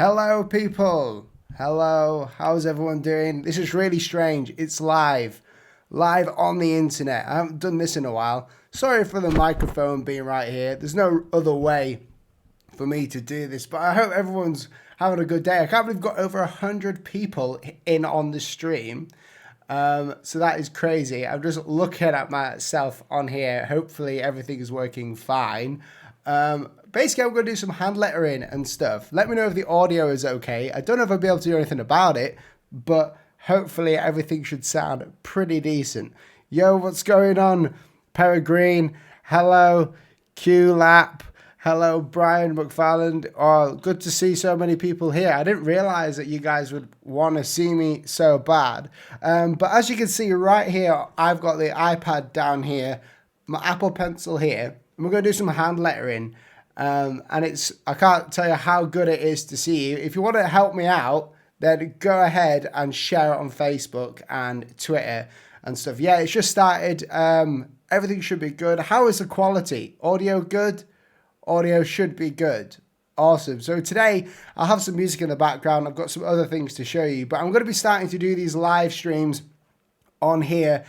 Hello, people. Hello. How's everyone doing? This is really strange. It's live on the internet. I haven't done this in a while. Sorry for the microphone being right here. There's no other way for me to do this, but I hope everyone's having a good day. I can't believe we've got over 100 people in on the stream. So that is crazy. I'm just looking at myself on here. Hopefully everything is working fine. Basically, I'm going to do some hand lettering and stuff. Let me know if the audio is okay. I don't know if I'll be able to do anything about it, but hopefully everything should sound pretty decent. Yo, what's going on? Peregrine. Hello. Q-Lap. Hello, Brian McFarland. Oh, good to see so many people here. I didn't realize that you guys would want to see me so bad. But as you can see right here, I've got the iPad down here, my Apple Pencil here, and we're going to do some hand lettering. And I can't tell you how good it is to see you. If you want to help me out, then go ahead and share it on Facebook and Twitter and stuff. Yeah, it's just started. Everything should be good. How is the quality? Audio good? Audio should be good. Awesome. So today I'll have some music in the background. I've got some other things to show you, but I'm going to be starting to do these live streams on here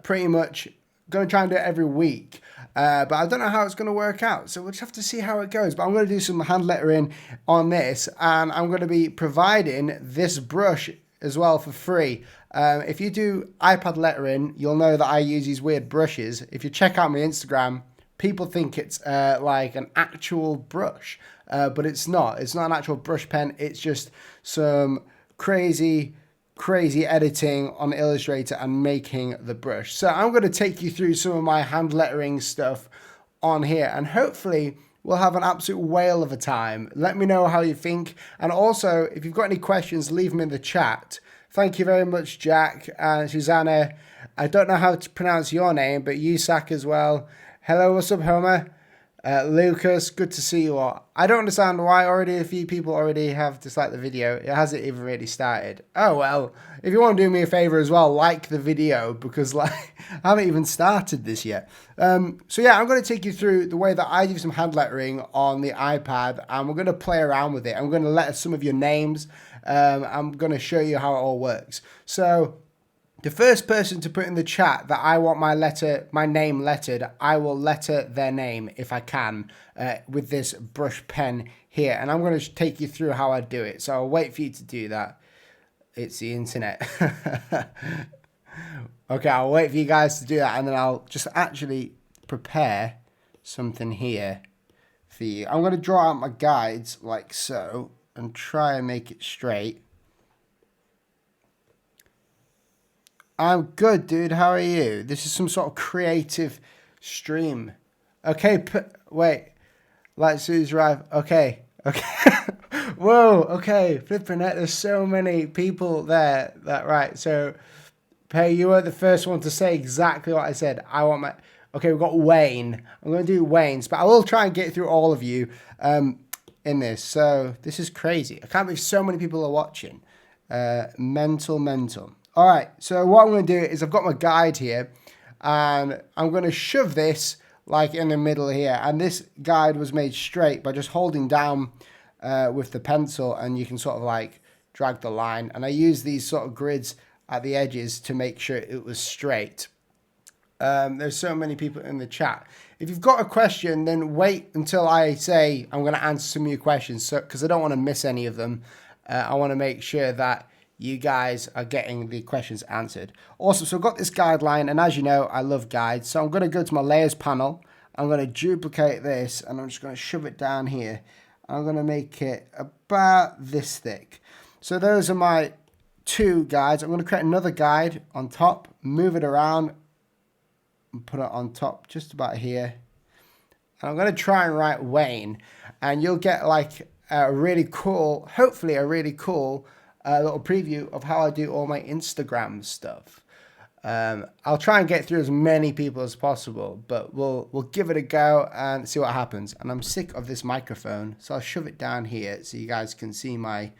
pretty much. Going to try and do it every week. But I don't know how it's going to work out. So we'll just have to see how it goes. But I'm going to do some hand lettering on this. And I'm going to be providing this brush as well for free. If you do iPad lettering, you'll know that I use these weird brushes. If you check out my Instagram, people think it's like an actual brush. But it's not. It's not an actual brush pen. It's just some crazy editing on Illustrator and making the brush. So I'm going to take you through some of my hand lettering stuff on here, and hopefully we'll have an absolute whale of a time. Let me know how you think, and also if you've got any questions, leave them in the chat. Thank you very much, Jack and Susanna. I don't know how to pronounce your name, but Yusak as well. Hello, what's up, Homer? Lucas, good to see you all. I don't understand why already a few people already have disliked the video. It hasn't even really started. Oh, well, if you want to do me a favor as well, like the video, because I haven't even started this yet. So yeah, I'm going to take you through the way that I do some hand lettering on the iPad, and we're going to play around with it. I'm going to letter some of your names. I'm going to show you how it all works. So the first person to put in the chat that I want my name lettered, I will letter their name if I can with this brush pen here. And I'm going to take you through how I do it. So I'll wait for you to do that. It's the internet. Okay, I'll wait for you guys to do that. And then I'll just actually prepare something here for you. I'm going to draw out my guides like so and try and make it straight. I'm good, dude. How are you? This is some sort of creative stream. Okay, wait. Light Sue's arrived. Okay. Whoa, okay. Flipping it. There's so many people there. Right. So, Pay, you were the first one to say exactly what I said. Okay, we've got Wayne. I'm going to do Wayne's, but I will try and get through all of you in this. So, this is crazy. I can't believe so many people are watching. Mental. All right, so what I'm going to do is I've got my guide here, and I'm going to shove this like in the middle here. And this guide was made straight by just holding down with the pencil, and you can sort of like drag the line. And I use these sort of grids at the edges to make sure it was straight. There's so many people in the chat. If you've got a question, then wait until I say I'm going to answer some of your questions, because I don't want to miss any of them. I want to make sure that you guys are getting the questions answered. Awesome, so I've got this guideline, and as you know, I love guides. So I'm going to go to my layers panel. I'm going to duplicate this, and I'm just going to shove it down here. I'm going to make it about this thick. So those are my two guides. I'm going to create another guide on top, move it around, and put it on top just about here. And I'm going to try and write Wayne, and you'll get like a really cool, hopefully a really cool little preview of how I do all my Instagram stuff. I'll try and get through as many people as possible, but we'll give it a go and see what happens. And I'm sick of this microphone, so I'll shove it down here so you guys can see my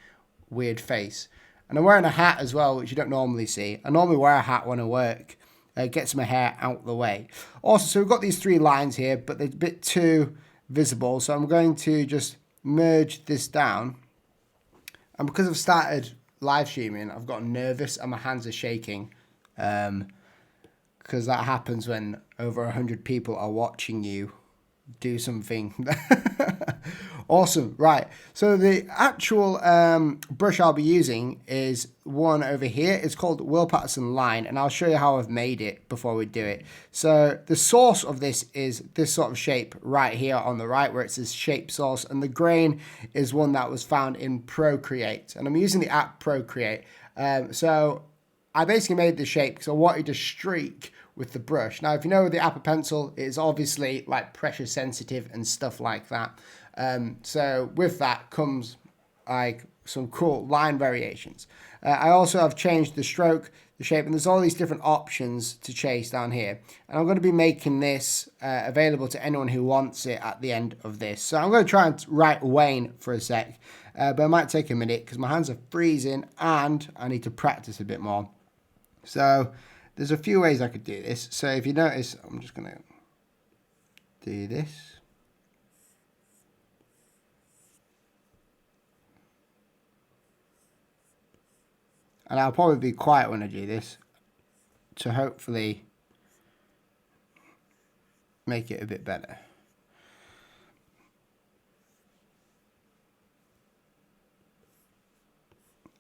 weird face. And I'm wearing a hat as well, which you don't normally see. I normally wear a hat when I work. It gets my hair out the way. Also, so we've got these three lines here, but they're a bit too visible, so I'm going to just merge this down And because I've started live streaming, I've gotten nervous and my hands are shaking. Because that happens when over 100 people are watching you do something. Awesome. Right. So the actual brush I'll be using is one over here. It's called Will Patterson Line, and I'll show you how I've made it before we do it. So the source of this is this sort of shape right here on the right, where it says shape source, and the grain is one that was found in Procreate, and I'm using the app Procreate. So I basically made the shape because I wanted to streak with the brush. Now, if you know the Apple Pencil, it's obviously like pressure sensitive and stuff like that. So with that comes like some cool line variations. I also have changed the stroke, the shape, and there's all these different options to chase down here. And I'm going to be making this available to anyone who wants it at the end of this. So I'm going to try and write Wayne for a sec, but it might take a minute because my hands are freezing and I need to practice a bit more. So there's a few ways I could do this. So if you notice, I'm just going to do this. And I'll probably be quiet when I do this to hopefully make it a bit better.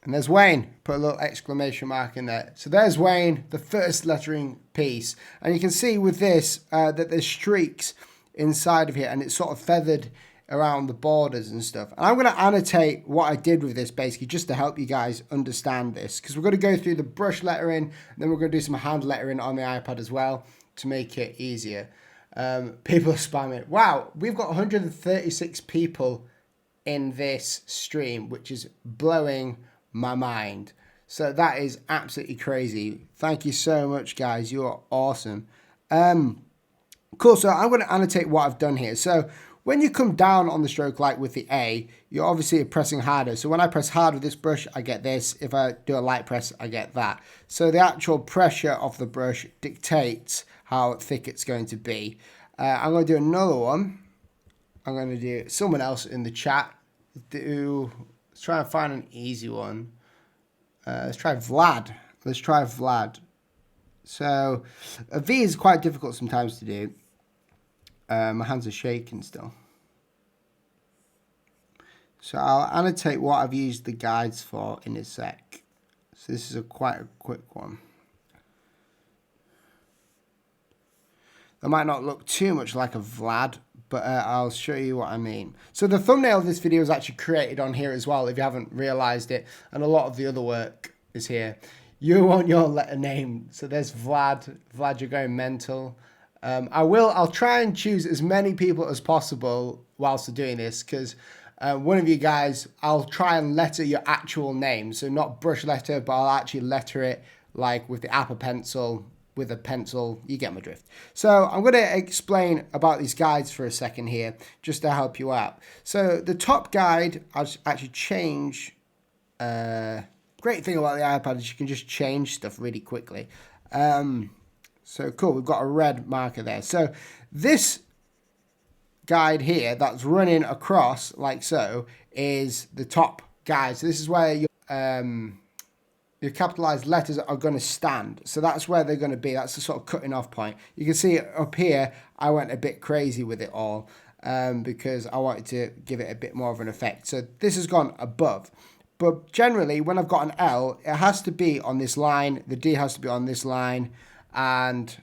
And there's Wayne, put a little exclamation mark in there. So there's Wayne, the first lettering piece. And you can see with this that there's streaks inside of here and it's sort of feathered around the borders and stuff. And I'm going to annotate what I did with this basically just to help you guys understand this. Because we're going to go through the brush lettering and then we're going to do some hand lettering on the iPad as well to make it easier. People are spamming. Wow, we've got 136 people in this stream, which is blowing my mind. So that is absolutely crazy. Thank you so much, guys. You are awesome. Cool. So I'm going to annotate what I've done here. So when you come down on the stroke, like with the A, you're obviously pressing harder. So when I press hard with this brush, I get this. If I do a light press, I get that. So the actual pressure of the brush dictates how thick it's going to be. I'm going to do another one. I'm going to do someone else in the chat. Let's try and find an easy one. Let's try Vlad. Let's try Vlad. So a V is quite difficult sometimes to do. My hands are shaking still. So I'll annotate what I've used the guides for in a sec. So this is quite a quick one. That might not look too much like a Vlad, but I'll show you what I mean. So the thumbnail of this video is actually created on here as well, if you haven't realized it, and a lot of the other work is here. You want your letter name. So there's Vlad. Vlad, you're going mental. I'll try and choose as many people as possible whilst doing this, because one of you guys, I'll try and letter your actual name. So not brush letter, but I'll actually letter it like with the Apple Pencil, with a pencil. You get my drift. So I'm going to explain about these guides for a second here, just to help you out. So the top guide, I'll actually change. Great thing about the iPad is you can just change stuff really quickly. So cool, we've got a red marker there. So this guide here that's running across like so is the top guide. So this is where your capitalized letters are going to stand. So that's where they're going to be. That's the sort of cutting off point. You can see up here, I went a bit crazy with it all because I wanted to give it a bit more of an effect. So this has gone above. But generally, when I've got an L, it has to be on this line. The D has to be on this line. And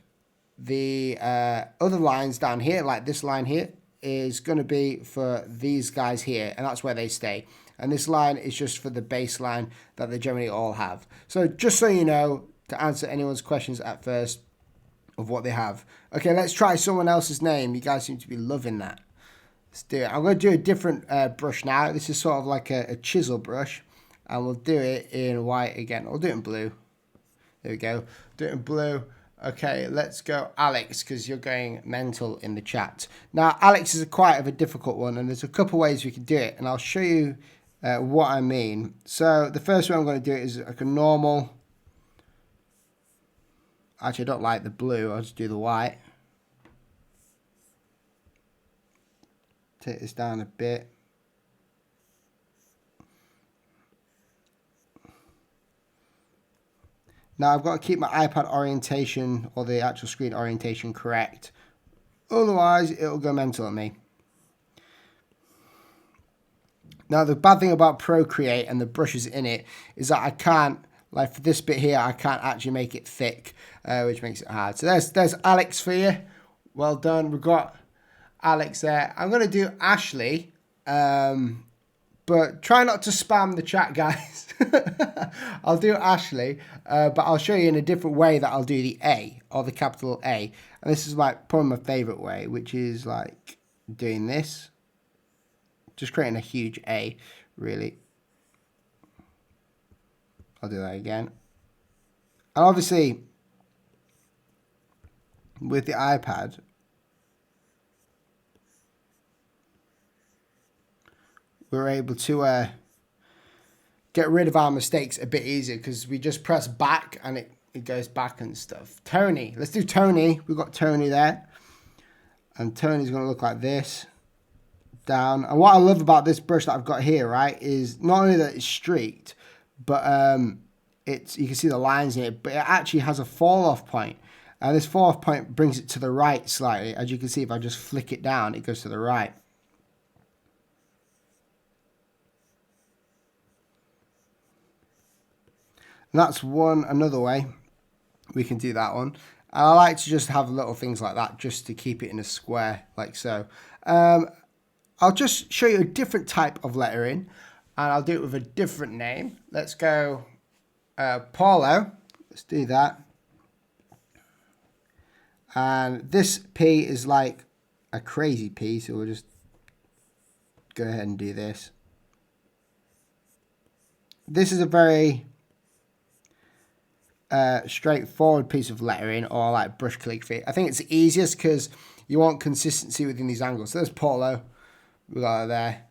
the other lines down here, like this line here, is going to be for these guys here. And that's where they stay. And this line is just for the baseline that they generally all have. So just so you know, to answer anyone's questions at first of what they have. Okay, let's try someone else's name. You guys seem to be loving that. Let's do it. I'm going to do a different brush now. This is sort of like a chisel brush. And we'll do it in white again. I'll do it in blue. There we go. Do it in blue. Okay, let's go Alex, because you're going mental in the chat. Now, Alex is quite of a difficult one, and there's a couple ways we can do it. And I'll show you what I mean. So the first way I'm going to do it is like a normal. Actually, I don't like the blue. I'll just do the white. Take this down a bit. Now I've got to keep my iPad orientation or the actual screen orientation correct. Otherwise, it'll go mental on me. Now, the bad thing about Procreate and the brushes in it is that I can't, like for this bit here, I can't actually make it thick, which makes it hard. So there's Alex for you. Well done. We've got Alex there. I'm going to do Ashley, but try not to spam the chat, guys. I'll do Ashley, but I'll show you in a different way that I'll do the A, or the capital A. And this is like probably my favorite way, which is like doing this. Just creating a huge A, really. I'll do that again. And obviously, with the iPad, we're able to get rid of our mistakes a bit easier because we just press back and it goes back and stuff. Tony, let's do Tony. We've got Tony there. And Tony's going to look like this. Down. And what I love about this brush that I've got here, right, is not only that it's streaked, but you can see the lines in it, but it actually has a fall off point. And this fall off point brings it to the right slightly. As you can see, if I just flick it down, it goes to the right. And that's another way we can do that one. And I like to just have little things like that just to keep it in a square, like so. I'll just show you a different type of lettering, and I'll do it with a different name. Let's go Paulo. Let's do that. And this P is like a crazy P, so we'll just go ahead and do this. This is a very straightforward piece of lettering, or like brush calligraphy. I think it's the easiest because you want consistency within these angles. So there's Paulo. We got it there.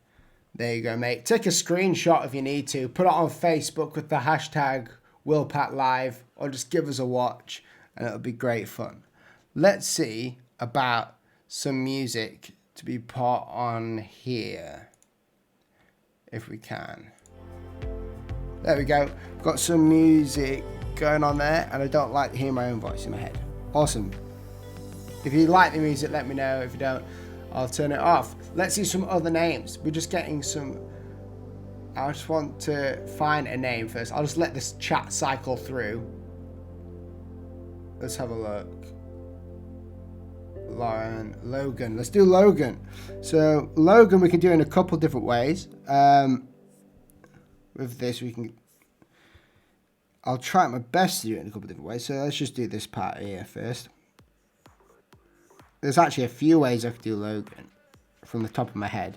There you go, mate. Take a screenshot if you need to. Put it on Facebook with the hashtag WillPatLive, or just give us a watch, and it'll be great fun. Let's see about some music to be put on here, if we can. There we go. Got some music going on there, and I don't like hearing my own voice in my head. Awesome. If you like the music, let me know. If you don't, I'll turn it off. Let's see some other names. We're just getting some. I just want to find a name first. I'll just let this chat cycle through. Let's have a look. Lauren, Logan. Let's do Logan. So Logan we can do in a couple different ways. With this we can. I'll try my best to do it in a couple different ways. So let's just do this part here first. There's actually a few ways I could do Logan from the top of my head.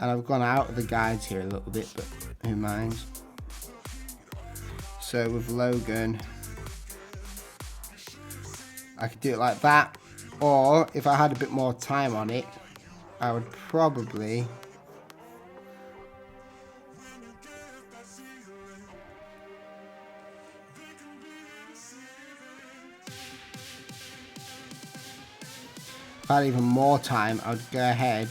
And I've gone out of the guides here a little bit, but who minds? So with Logan, I could do it like that. Or if I had a bit more time on it, I would probably if I had even more time, I would go ahead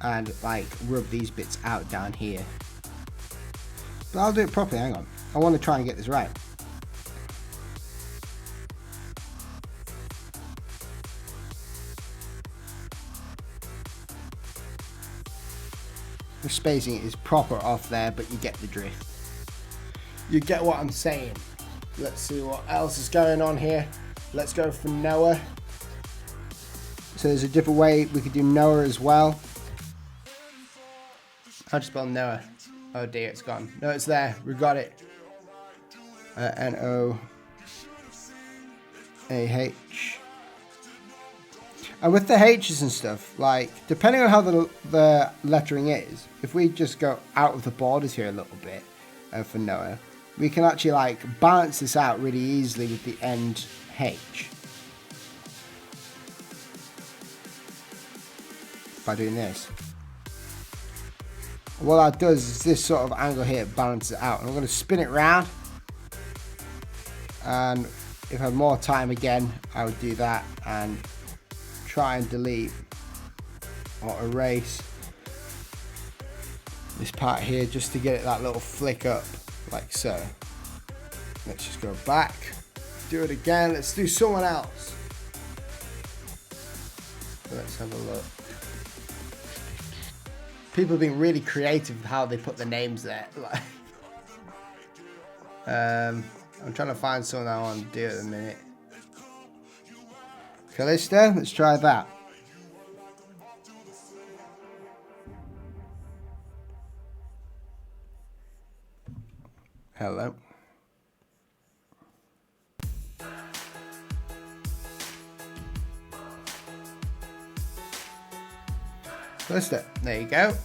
and like rub these bits out down here. But I'll do it properly, hang on. I want to try and get this right. The spacing is proper off there, but you get the drift. You get what I'm saying. Let's see what else is going on here. Let's go for Noah. So there's a different way we could do Noah as well. How do you spell Noah? Oh dear, it's gone. No, it's there. We got it. N-O-A-H. And with the H's and stuff, like, depending on how the lettering is, if we just go out of the borders here a little bit for Noah, we can actually, like, balance this out really easily with the end H. By doing this. What that does is this sort of angle here balances it out. And I'm going to spin it round. And if I had more time again, I would do that and try and delete or erase this part here just to get it that little flick up, like so. Let's just go back. Do it again. Let's do someone else. Let's have a look. People have been really creative with how they put the names there. Like, I'm trying to find someone I want to do at the minute. Callista, let's try that. Hello. Callista, there you go.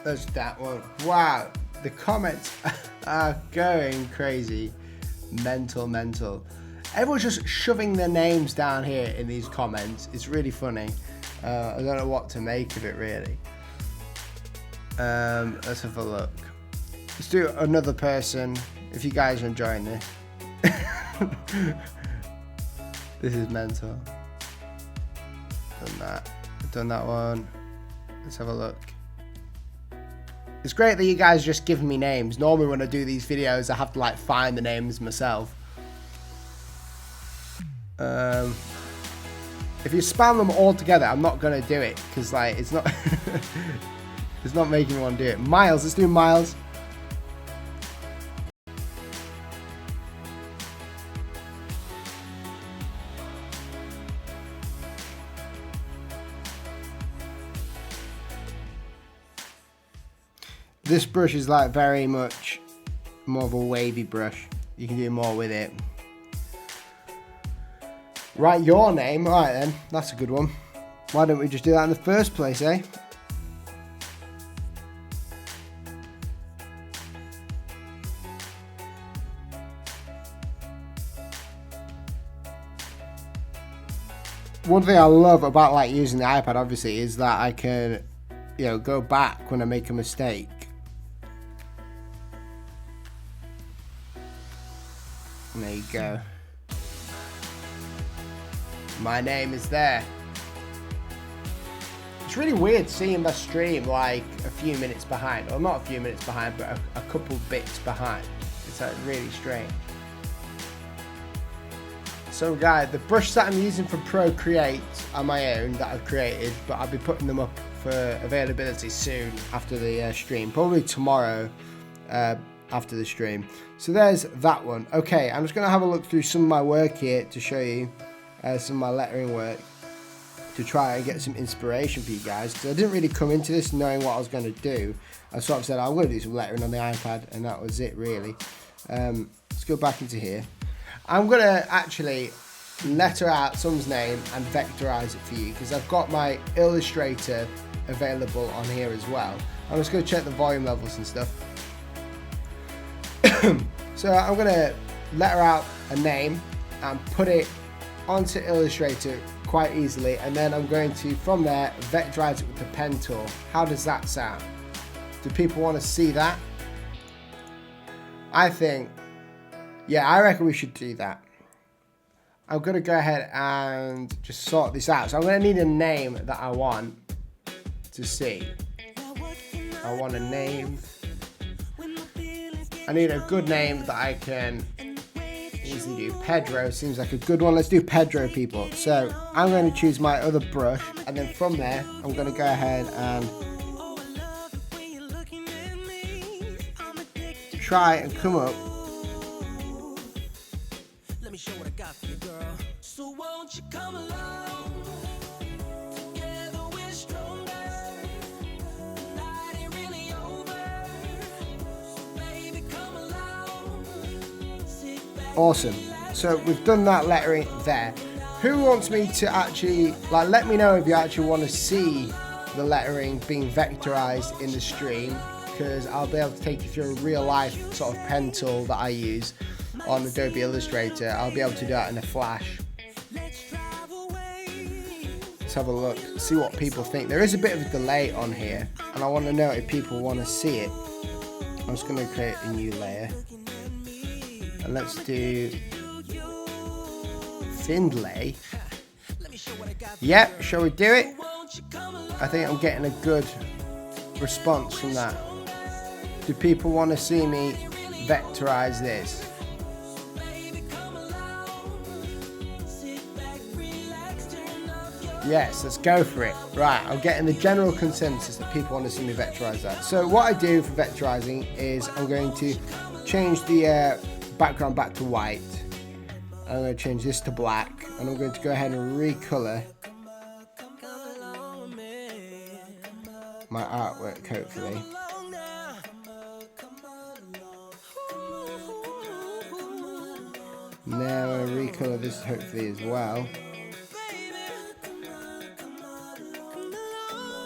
There's that one. Wow, the comments are going crazy. Mental. Everyone's just shoving their names down here in these comments. It's really funny. I don't know what to make of it, really. Let's have a look. Let's do another person, if you guys are enjoying this. This is mental. Done that one. Let's have a look. It's great that you guys just give me names. Normally when I do these videos, I have to like find the names myself. If you spam them all together, I'm not gonna do it because like it's not it's not making me want to do it. Miles, let's do Miles. This brush is like very much more of a wavy brush. You can do more with it. Write your name. Alright then, that's a good one. Why don't we just do that in the first place, eh? One thing I love about like using the iPad obviously is that I can, you know, go back when I make a mistake. And there you go. My name is there. It's really weird seeing my stream like a few minutes behind. Or not a few minutes behind, but a couple bits behind. It's like really strange. So guys, the brush that I'm using for Procreate are my own that I've created, but I'll be putting them up for availability soon after the stream. Probably tomorrow after the stream. So there's that one. Okay, I'm just going to have a look through some of my work here to show you some of my lettering work to try and get some inspiration for you guys, because I didn't really come into this knowing what I was going to do. I sort of said I'm going to do some lettering on the iPad and that was it really. Let's go back into here. I'm going to actually letter out someone's name and vectorize it for you because I've got my Illustrator available on here as well. I'm just going to check the volume levels and stuff. So I'm going to letter out a name and put it onto Illustrator quite easily, and then I'm going to from there vectorize it with the pen tool. How does that sound? Do people want to see that? I think, yeah, I reckon we should do that. I'm going to go ahead and just sort this out. So I'm going to need a name that I want to see. I want a name. I need a good name that I can easily do. Pedro seems like a good one. Let's do Pedro, people. So I'm going to choose my other brush, and then from there I'm going to go ahead and try and come up . Let me show what I got for you, girl. So won't you come along? Together we're stronger. Night ain't really over. So baby, come along. Awesome. So we've done that lettering there. Who wants me to actually, like, let me know if you actually want to see the lettering being vectorized in the stream, because I'll be able to take you through a real life sort of pen tool that I use on Adobe Illustrator. I'll be able to do that in a flash. Let's have a look, see what people think. There is a bit of a delay on here, and I want to know if people want to see it. I'm just going to create a new layer. And let's do Findlay. Yep, shall we do it? I think I'm getting a good response from that. Do people want to see me vectorize this? Yes, let's go for it. Right, I'm getting the general consensus that people want to see me vectorize that. So what I do for vectorizing is I'm going to change the background back to white. I'm going to change this to black, and I'm going to go ahead and recolor my artwork, hopefully. Now I'm going to recolor this hopefully as well.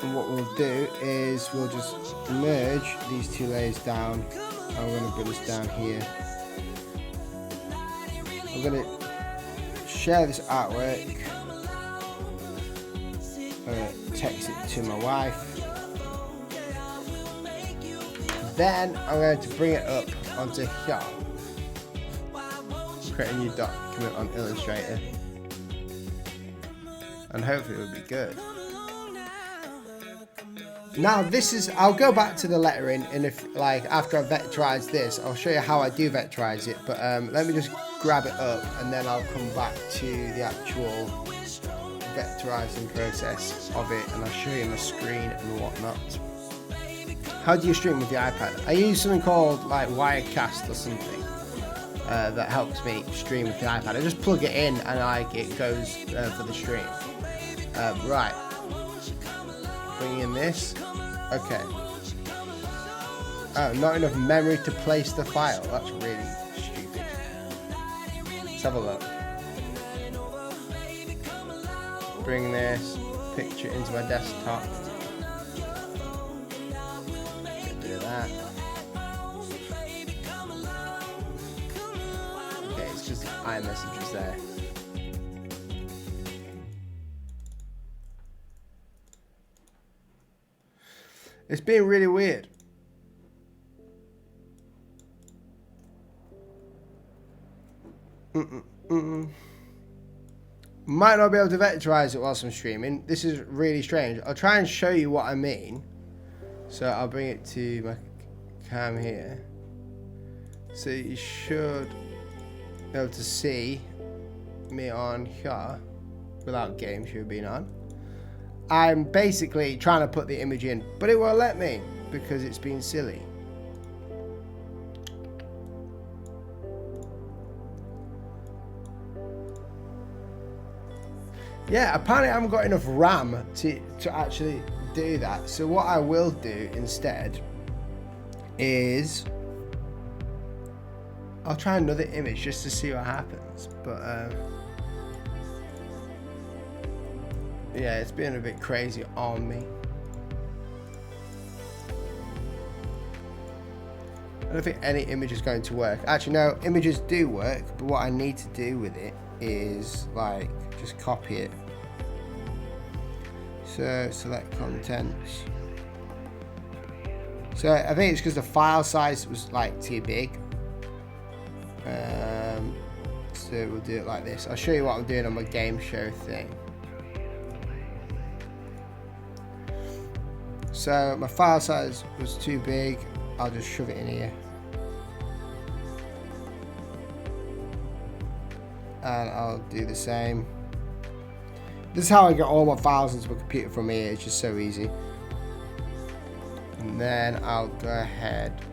And what we'll do is we'll just merge these two layers down. I'm going to put this down here. I'm going to share this artwork. I'm going to text it to my wife. Then I'm going to bring it up onto here. Create a new document on Illustrator. And hopefully it will be good. Now this is, I'll go back to the lettering, and if like after I vectorize this, I'll show you how I do vectorize it, but let me just grab it up and then I'll come back to the actual vectorizing process of it, and I'll show you my screen and whatnot. How do you stream with the iPad? I use something called like Wirecast or something that helps me stream with the iPad. I just plug it in and like it goes for the stream. Right. Bring in this. Okay. Oh, not enough memory to place the file. That's really stupid. Let's have a look. Bring this picture into my desktop. Get rid of that. Okay, it's just iMessage is there. It's been really weird. Might not be able to vectorize it whilst I'm streaming. This is really strange. I'll try and show you what I mean. So I'll bring it to my cam here. So you should be able to see me on here without game show being on. I'm basically trying to put the image in, but it won't let me because it's been silly. Yeah, apparently I haven't got enough RAM to actually do that. So what I will do instead is I'll try another image just to see what happens. But yeah, it's been a bit crazy on me. I don't think any image is going to work. Actually, no, images do work, but what I need to do with it is like just copy it. So select contents. So I think it's because the file size was like too big. So we'll do it like this. I'll show you what I'm doing on my game show thing. So my file size was too big. I'll just shove it in here. And I'll do the same. This is how I get all my files into my computer from here. It's just so easy. And then I'll go ahead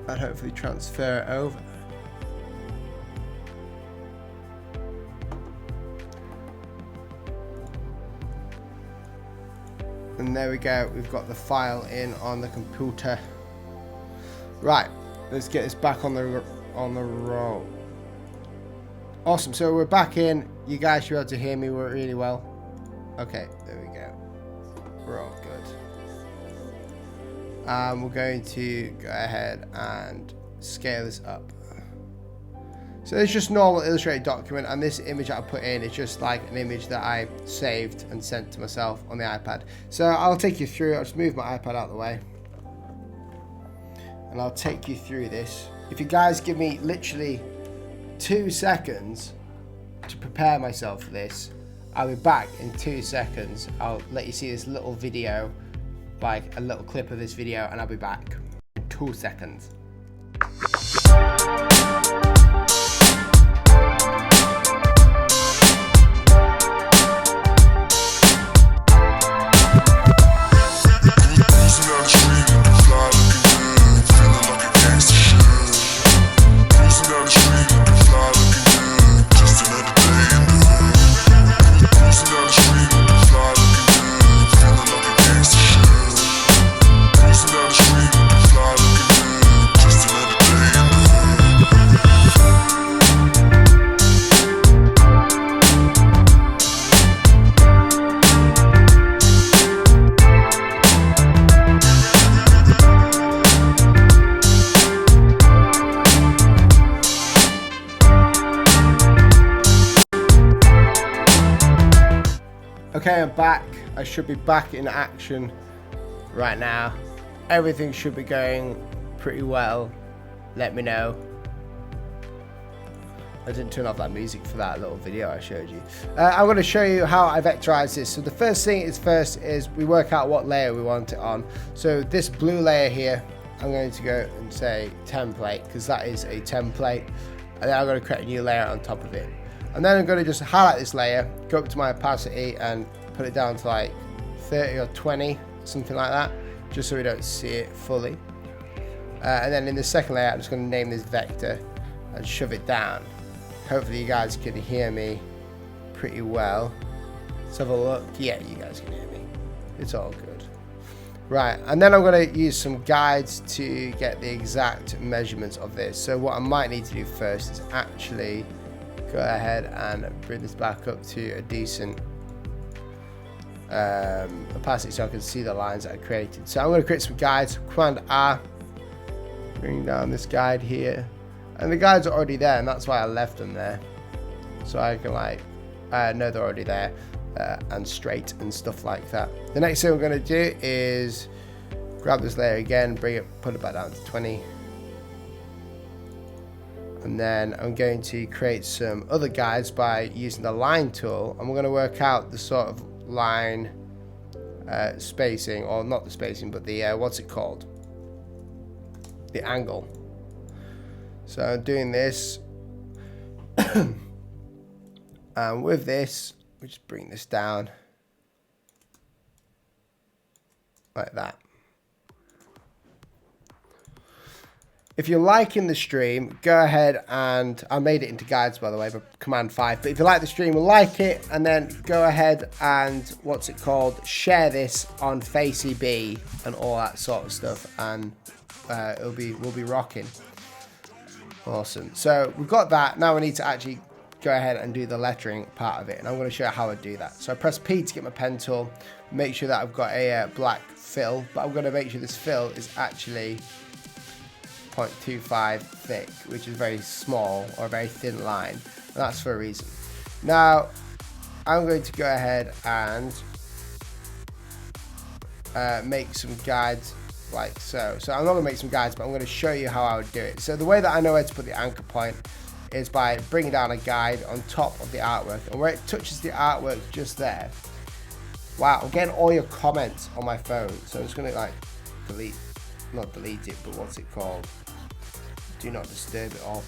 and hopefully transfer it over. And there we go, we've got the file in on the computer. Right, let's get this back on the roll. Awesome, so we're back in. You guys should be able to hear me really well. Okay, there we go. We're all good. We're going to go ahead and scale this up. So it's just normal Illustrator document, and this image that I put in is just like an image that I saved and sent to myself on the iPad. So I'll take you through. I'll just move my iPad out of the way, and I'll take you through this. If you guys give me literally 2 seconds to prepare myself for this, I'll be back in 2 seconds. I'll let you see this little video, like a little clip of this video, and I'll be back in 2 seconds. Okay, I'm back. I should be back in action right now. Everything should be going pretty well. Let me know. I didn't turn off that music for that little video I showed you. I'm going to show you how I vectorize this. So the first thing is we work out what layer we want it on. So this blue layer here, I'm going to go and say template, because that is a template. And then I'm going to create a new layer on top of it. And then I'm going to just highlight this layer, go up to my opacity and put it down to like 30 or 20, something like that, just so we don't see it fully. And then in the second layer, I'm just going to name this vector and shove it down. Hopefully you guys can hear me pretty well. Let's have a look. Yeah, you guys can hear me. It's all good. Right, and then I'm going to use some guides to get the exact measurements of this. So what I might need to do first is actually go ahead and bring this back up to a decent opacity so I can see the lines that I created. So I'm going to create some guides. Command R, bring down this guide here, and the guides are already there, and that's why I left them there, so I can like know they're already there, and straight and stuff like that. The next thing I'm going to do is grab this layer again, bring it, put it back down to 20. And then I'm going to create some other guides by using the line tool, and we're going to work out the sort of line spacing, or not the spacing, but the what's it called, the angle. So I'm doing this and with this we just bring this down like that. If you're liking the stream, go ahead, and I made it into guides by the way, but Command 5. But if you like the stream, like it, and then go ahead and what's it called, share this on FaceB and all that sort of stuff, and we'll be rocking. Awesome. So we've got that. Now we need to actually go ahead and do the lettering part of it, and I'm going to show you how I do that. So I press P to get my pen tool, make sure that I've got a black fill, but I'm going to make sure this fill is actually 0.25 thick, which is very small or a very thin line, and that's for a reason. Now I'm going to go ahead and make some guides like so. So I'm not going to make some guides, but I'm going to show you how I would do it. So the way that I know where to put the anchor point is by bringing down a guide on top of the artwork, and where it touches the artwork just there. Wow, I'm getting all your comments on my phone, so I'm just going to like not delete it, but what's it called, do not disturb it all.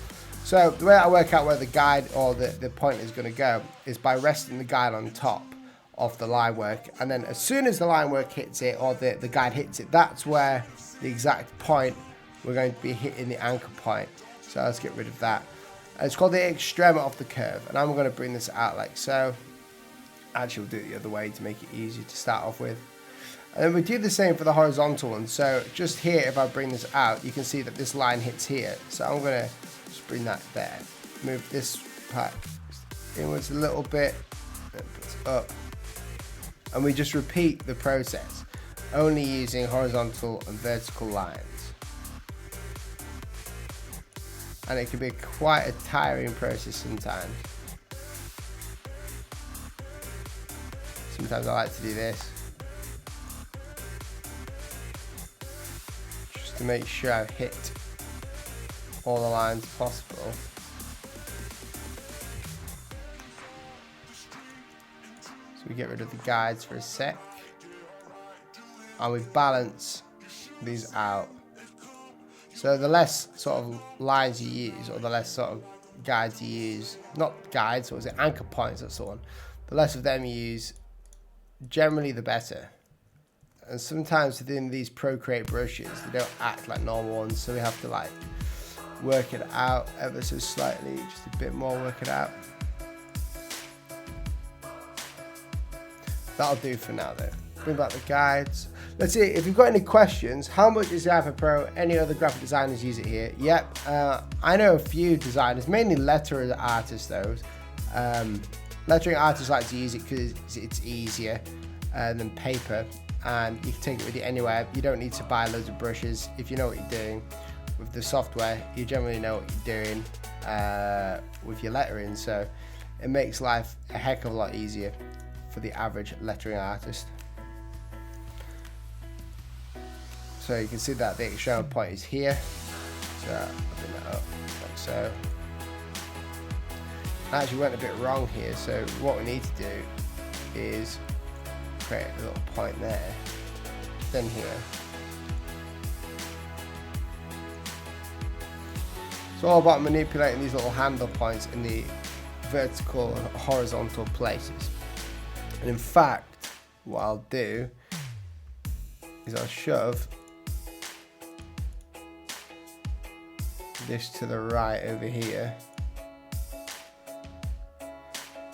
So the way I work out where the guide or the point is going to go is by resting the guide on top of the line work, and then as soon as the line work hits it, or the guide hits it, that's where the exact point we're going to be hitting the anchor point. So let's get rid of that. It's called the extremity of the curve, and I'm going to bring this out like so. Actually, we'll do it the other way to make it easier to start off with. And then we do the same for the horizontal one. So just here, if I bring this out, you can see that this line hits here. So I'm going to just bring that there. Move this part inwards a little bit, and put it up. And we just repeat the process, only using horizontal and vertical lines. And it can be quite a tiring process sometimes. Sometimes I like to do this, just to make sure I've hit all the lines possible. So we get rid of the guides for a sec, and we balance these out. So the less sort of lines you use, or the less sort of guides you use, not guides, what was it, anchor points, that's the one. The less of them you use, generally the better. And sometimes within these Procreate brushes, they don't act like normal ones, so we have to like work it out ever so slightly, just a bit more work it out. That'll do for now though. Bring back the guides. Let's see, if you've got any questions, how much is the iPad Pro? Any other graphic designers use it here? Yep, I know a few designers, mainly lettering artists though. Lettering artists like to use it because it's easier than paper, and you can take it with you anywhere. You don't need to buy loads of brushes. If you know what you're doing with the software, you generally know what you're doing with your lettering, so it makes life a heck of a lot easier. for the average lettering artist. So you can see that the external point is here. So I'll bring that up like so. I actually went a bit wrong here, so what we need to do is create a little point there, then here. It's all about manipulating these little handle points in the vertical and horizontal places. And in fact, what I'll do is I'll shove this to the right over here,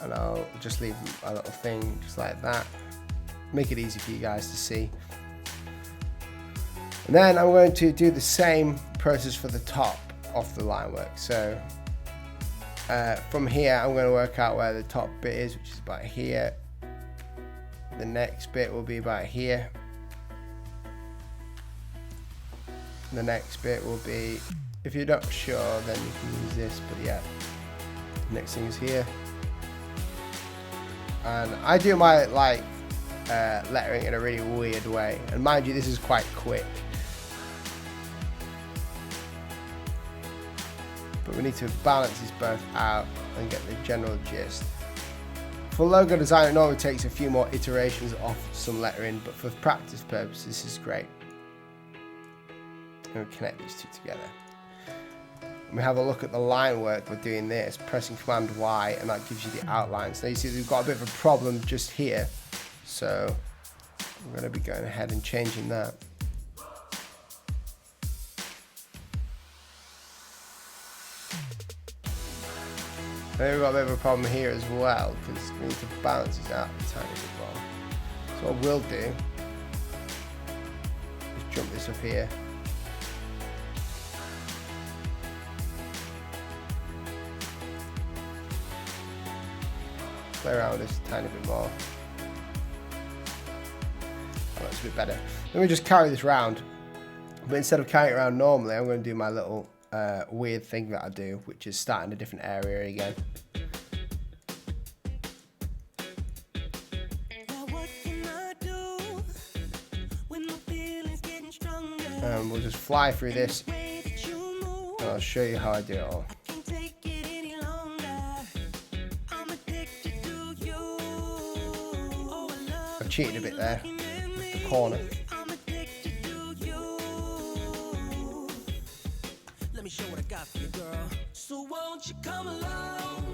and I'll just leave a little thing just like that, make it easy for you guys to see. And then I'm going to do the same process for the top of the line work. So from here I'm going to work out where the top bit is, which is about here. The next bit will be about here. The next bit will be, if you're not sure, then you can use this, but yeah, the next thing is here. And I do my lettering in a really weird way, and mind you, this is quite quick, but we need to balance these both out and get the general gist. For logo design, it normally takes a few more iterations of some lettering, but for practice purposes, this is great. And we connect these two together. And we have a look at the line work. We're doing this, pressing Command Y, and that gives you the outlines. Now you see we've got a bit of a problem just here, so I'm going to be going ahead and changing that. Then we've got a bit of a problem here as well, because we need to balance these out a tiny bit more. So what we'll do is jump this up here. Play around with this a tiny bit more. Oh, that's a bit better. Then we just carry this round, but instead of carrying it around normally, I'm going to do my little weird thing that I do, which is start in a different area again. And we'll just fly through this, and I'll show you how I do it all. I cheated a bit there with the corner. Let me show what I got for you, girl. So won't you come along?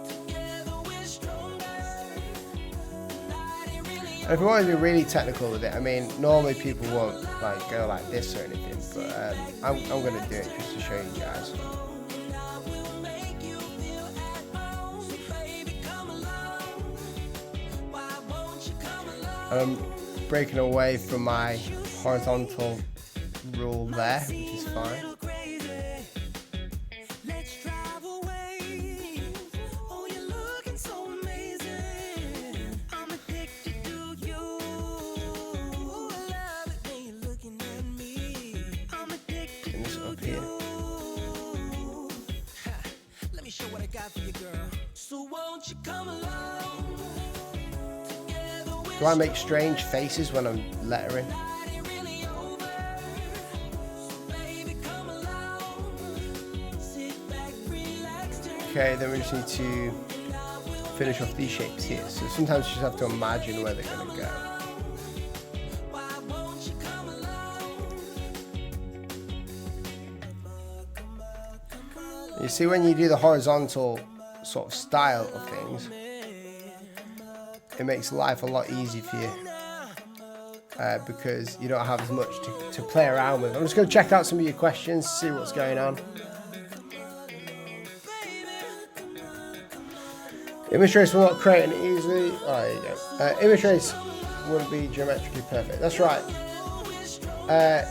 Together we're stronger. And if you want to be really technical with it, I mean, normally people won't go like this or anything, but I'm going to do it just to show you guys. I'm breaking away from my horizontal rule there, which is fine. And this up here. Let me show what I got for you, girl. So won't you come along? Do I make strange faces when I'm lettering? Okay, then we just need to finish off these shapes here. So sometimes you just have to imagine where they're going to go. You see, when you do the horizontal sort of style of things, it makes life a lot easier for you because you don't have as much to play around with. I'm just going to check out some of your questions, see what's going on. Image trace will not create an easily. Oh, there you go. Image trace wouldn't be geometrically perfect. That's right.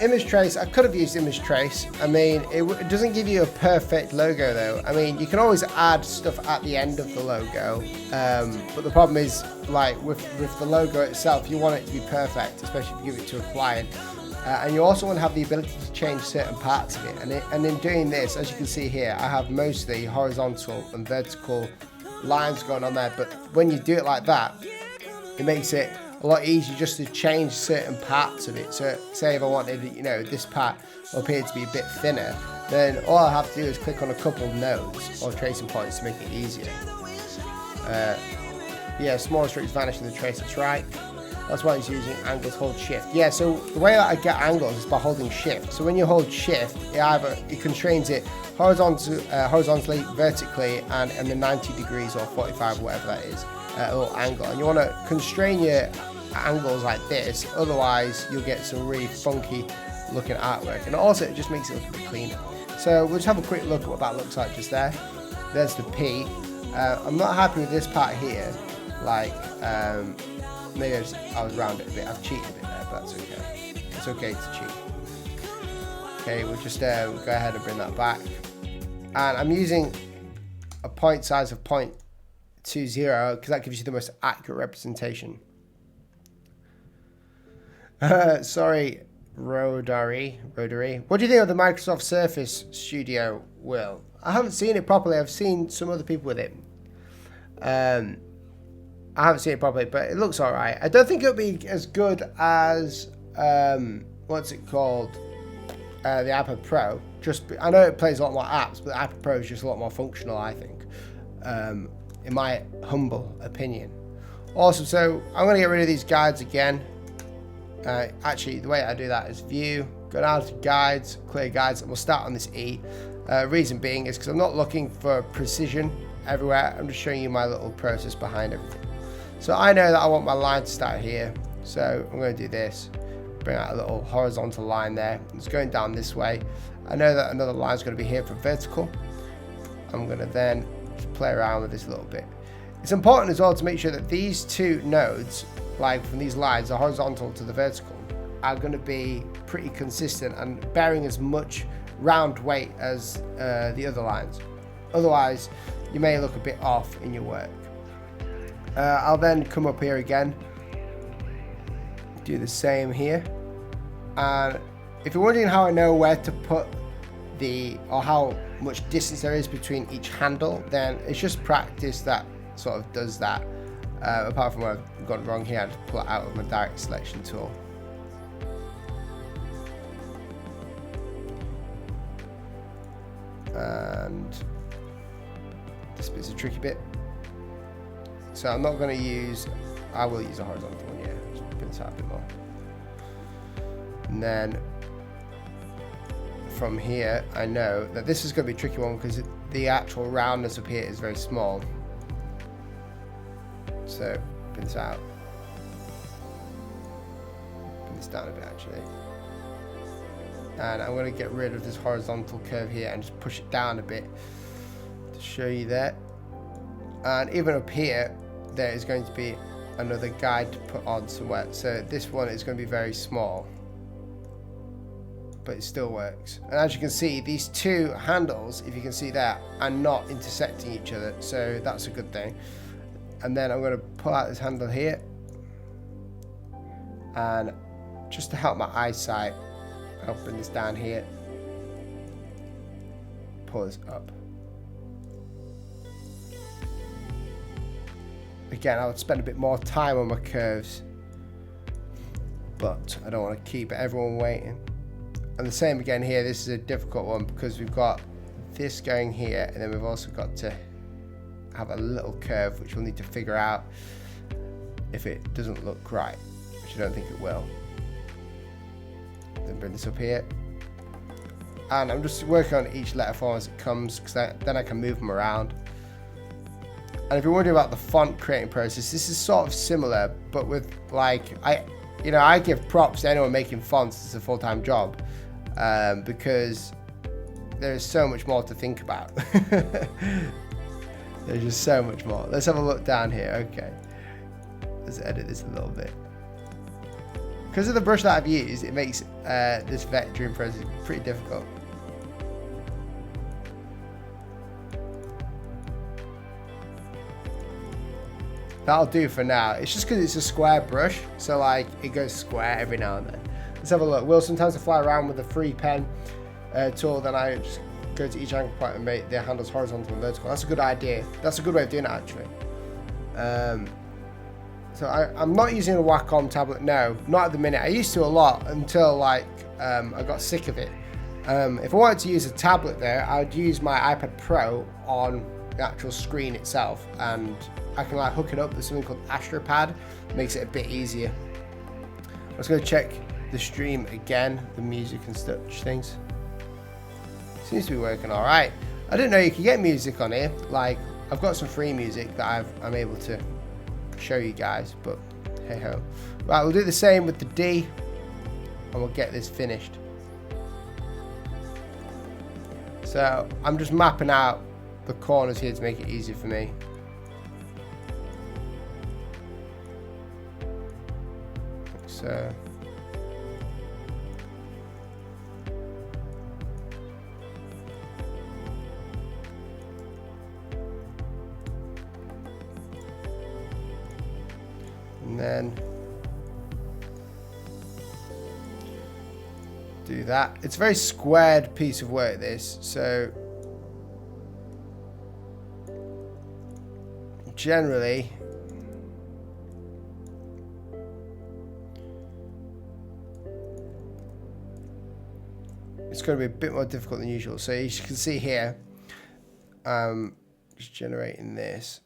Image trace, I could have used image trace. I mean, it doesn't give you a perfect logo though. I mean, you can always add stuff at the end of the logo, but the problem is, like with the logo itself, you want it to be perfect, especially if you give it to a client, and you also want to have the ability to change certain parts of it. And in doing this, as you can see here, I have mostly horizontal and vertical lines going on there. But when you do it like that, it makes it a lot easier just to change certain parts of it. So say if I wanted, you know, this part up here to be a bit thinner, then all I have to do is click on a couple of nodes or tracing points to make it easier. Yeah, smaller strokes vanish in the trace, that's right. That's why he's using angles, hold shift. Yeah, so the way that I get angles is by holding shift. So when you hold shift, it constrains it horizontally, vertically, and in the 90 degrees or 45, whatever that is, a little angle. And you want to constrain your angles like this, otherwise you'll get some really funky looking artwork. And also it just makes it look a bit cleaner. So we'll just have a quick look at what that looks like just there. There's the P. I'm not happy with this part here. Like, maybe I was round it a bit. I've cheated a bit there, but that's okay. It's okay to cheat. Okay, we'll just go ahead and bring that back. And I'm using a point size of 0.20 because that gives you the most accurate representation. Sorry, Rodari. What do you think of the Microsoft Surface Studio, Will? I haven't seen it properly. I've seen some other people with it. I haven't seen it properly, but it looks alright. I don't think it'll be as good as what's it called? The iPad Pro. I know it plays a lot more apps, but the iPad Pro is just a lot more functional, I think. In my humble opinion. Awesome, so I'm going to get rid of these guides again. Actually, the way I do that is view, go down to guides, clear guides, and we'll start on this E. Reason being is because I'm not looking for precision everywhere. I'm just showing you my little process behind everything. So I know that I want my line to start here. So I'm going to do this. Bring out a little horizontal line there. It's going down this way. I know that another line is going to be here for vertical. I'm going to then just play around with this a little bit. It's important as well to make sure that these two nodes, like from these lines, the horizontal to the vertical, are going to be pretty consistent and bearing as much round weight as the other lines. Otherwise, you may look a bit off in your work. I'll then come up here again, do the same here, and if you're wondering how I know where to put or how much distance there is between each handle, then it's just practice that sort of does that. Apart from where I've gone wrong here, I just pull it out of my direct selection tool. And this bit's a tricky bit. So I'm not going to use, I will use a horizontal one, yeah, just pinch that a bit more. And then from here, I know that this is going to be a tricky one because the actual roundness up here is very small. So pinch out. Pin this down a bit actually. And I'm going to get rid of this horizontal curve here and just push it down a bit to show you that. And even up here, there is going to be another guide to put on somewhere. So this one is going to be very small, but it still works. And as you can see, these two handles, if you can see that, are not intersecting each other. So that's a good thing. And then I'm going to pull out this handle here. And just to help my eyesight, I'll bring this down here. Pull this up. Again, I would spend a bit more time on my curves, but I don't want to keep everyone waiting. And the same again here, this is a difficult one because we've got this going here, and then we've also got to have a little curve, which we'll need to figure out if it doesn't look right, which I don't think it will. Then bring this up here. And I'm just working on each letter form as it comes, because then I can move them around. And if you're wondering about the font creating process, this is sort of similar, but with like, I give props to anyone making fonts as a full-time job, because there's so much more to think about. There's just so much more. Let's have a look down here. Okay, let's edit this a little bit. Because of the brush that I've used, it makes this vectoring process pretty difficult. That'll do for now. It's just because it's a square brush, so like it goes square every now and then. Let's have a look. Well, sometimes I fly around with a free pen tool, then I just go to each anchor point and make their handles horizontal and vertical. That's a good idea. That's a good way of doing it, actually. So I'm not using a Wacom tablet now, not at the minute. I used to a lot until like I got sick of it. If I wanted to use a tablet there, I would use my iPad Pro on the actual screen itself, and I can like hook it up with something called AstroPad. Makes it a bit easier. I'm just going to check the stream again, the music and such things. Seems to be working all right. I didn't know you could get music on here. Like, I've got some free music that I'm able to show you guys, but hey ho. Right, we'll do the same with the D, and we'll get this finished. So I'm just mapping out the corners here to make it easier for me. So and then do that. It's a very squared piece of work, this, so generally it's going to be a bit more difficult than usual. So you can see here, just generating this.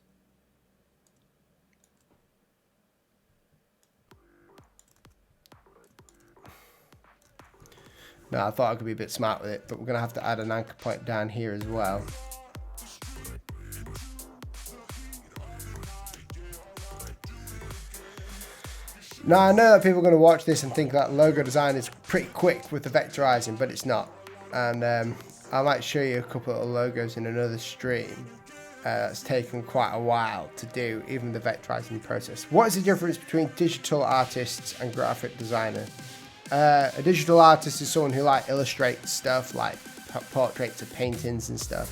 Now I thought I could be a bit smart with it, but we're going to have to add an anchor point down here as well. Now I know that people are going to watch this and think that logo design is pretty quick with the vectorizing, but it's not. And I might show you a couple of logos in another stream. That's taken quite a while to do, even the vectorizing process. What is the difference between digital artists and graphic designer? A digital artist is someone who like illustrates stuff like portraits of paintings and stuff.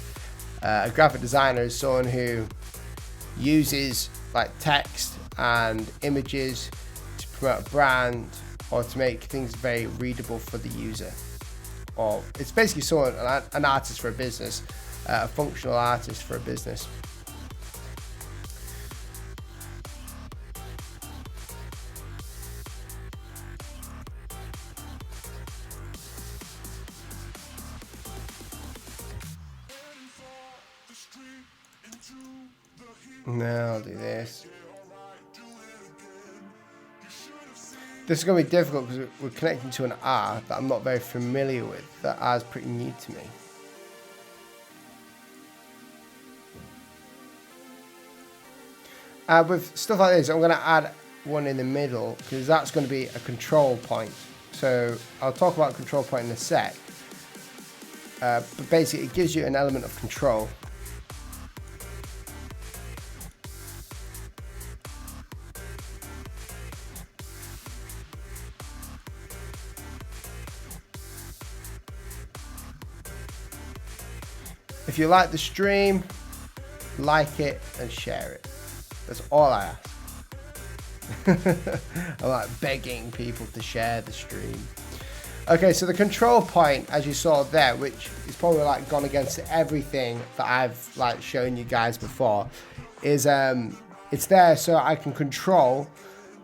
A graphic designer is someone who uses like text and images to promote a brand or to make things very readable for the user. Or it's basically someone, an artist for a business, a functional artist for a business. Now I'll do this. This is going to be difficult because we're connecting to an R that I'm not very familiar with. That R is pretty new to me. With stuff like this, I'm going to add one in the middle because that's going to be a control point. So I'll talk about control point in a sec. But basically it gives you an element of control. If you like the stream, like it and share it. That's all I ask. I'm like begging people to share the stream. Okay, so the control point, as you saw there, which is probably like gone against everything that I've like shown you guys before, is it's there so I can control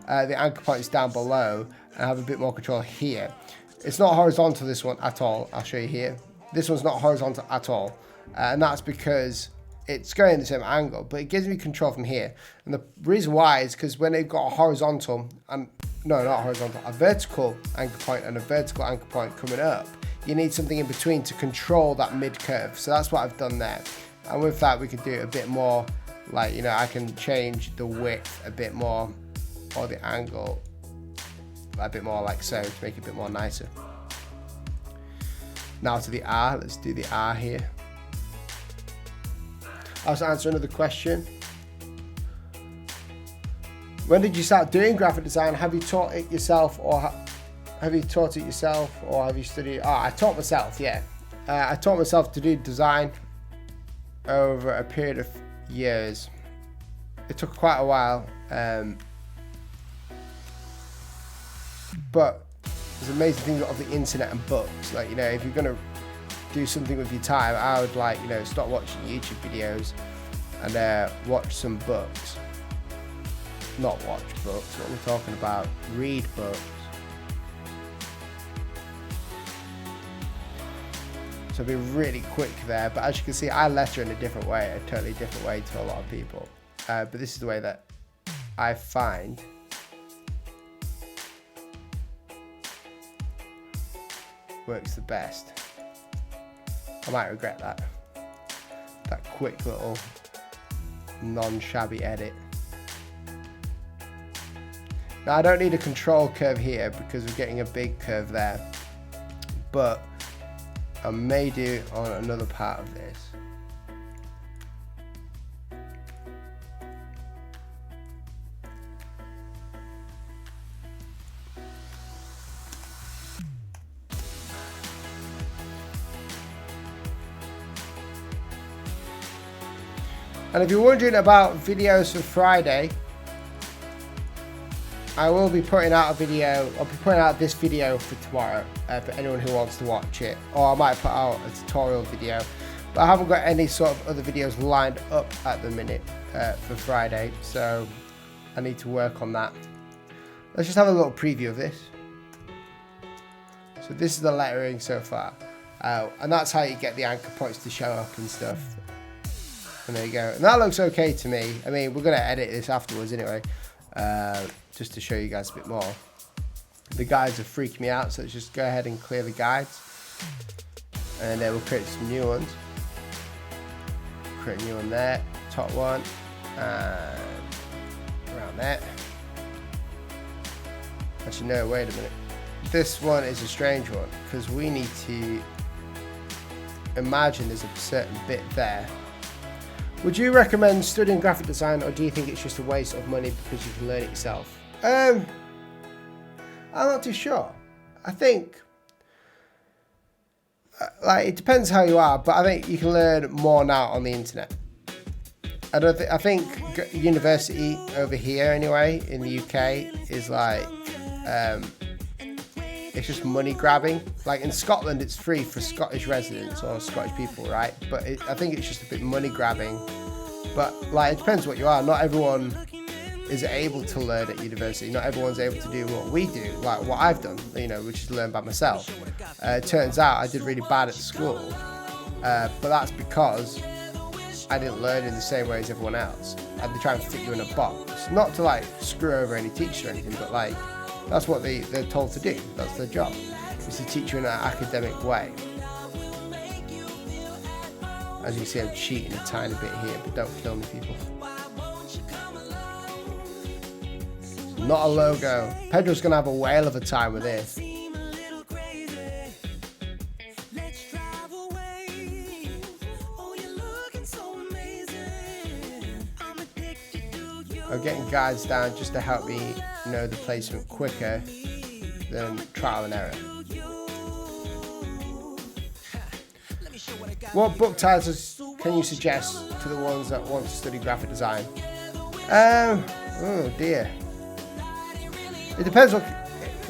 the anchor points down below and have a bit more control here. It's not horizontal, this one, at all. I'll show you here. This one's not horizontal at all. And that's because it's going in the same angle, but it gives me control from here. And the reason why is because when they've got a horizontal, and no, not horizontal, a vertical anchor point and a vertical anchor point coming up, you need something in between to control that mid curve. So that's what I've done there. And with that, we can do it a bit more like, you know, I can change the width a bit more or the angle a bit more like so to make it a bit more nicer. Now to the R, let's do the R here. I'll just answer another question. When did you start doing graphic design? Have you taught it yourself, or have you studied? Oh, I taught myself, yeah. I taught myself to do design over a period of years. It took quite a while, but there's amazing things of the internet and books. Like, you know, if you're gonna do something with your time, I would like, stop watching YouTube videos and watch some books. Not watch books, what we're talking about, read books. So be really quick there, but as you can see, I letter in a different way, a totally different way to a lot of people. But this is the way that I find works the best. I might regret that quick little non-shabby edit. Now I don't need a control curve here because we're getting a big curve there, but I may do on another part of this. And if you're wondering about videos for Friday, I will be putting out a video. I'll be putting out this video for tomorrow for anyone who wants to watch it, or I might put out a tutorial video, but I haven't got any sort of other videos lined up at the minute for Friday, so I need to work on that. Let's just have a little preview of this. So this is the lettering so far, and that's how you get the anchor points to show up and stuff. And there you go, and that looks okay to me. I mean, we're going to edit this afterwards anyway, just to show you guys a bit more. The guides are freaking me out, so let's just go ahead and clear the guides, and then we'll create some new ones. Create a new one there, top one, and around there. Actually no, wait a minute, this one is a strange one because we need to imagine there's a certain bit there. Would you recommend studying graphic design, or do you think it's just a waste of money because you can learn it yourself? I'm not too sure. I think it depends how you are, but I think you can learn more now on the internet. I think university over here anyway in the UK is like it's just money grabbing. Like in Scotland, it's free for Scottish residents or Scottish people, right? But I think it's just a bit money grabbing. But like, it depends what you are. Not everyone is able to learn at university. Not everyone's able to do what we do, like what I've done, which is learn by myself. It turns out I did really bad at school, but that's because I didn't learn in the same way as everyone else. And they try and fit you in a box, not to like screw over any teacher or anything, but like that's what they're told to do. That's their job, is to teach you in an academic way. As you see, I'm cheating a tiny bit here, but don't kill me, people. Not a logo. Pedro's gonna have a whale of a time with this. I'm getting guides down just to help me know the placement quicker than trial and error. What book titles can you suggest to the ones that want to study graphic design? Oh dear. It depends what,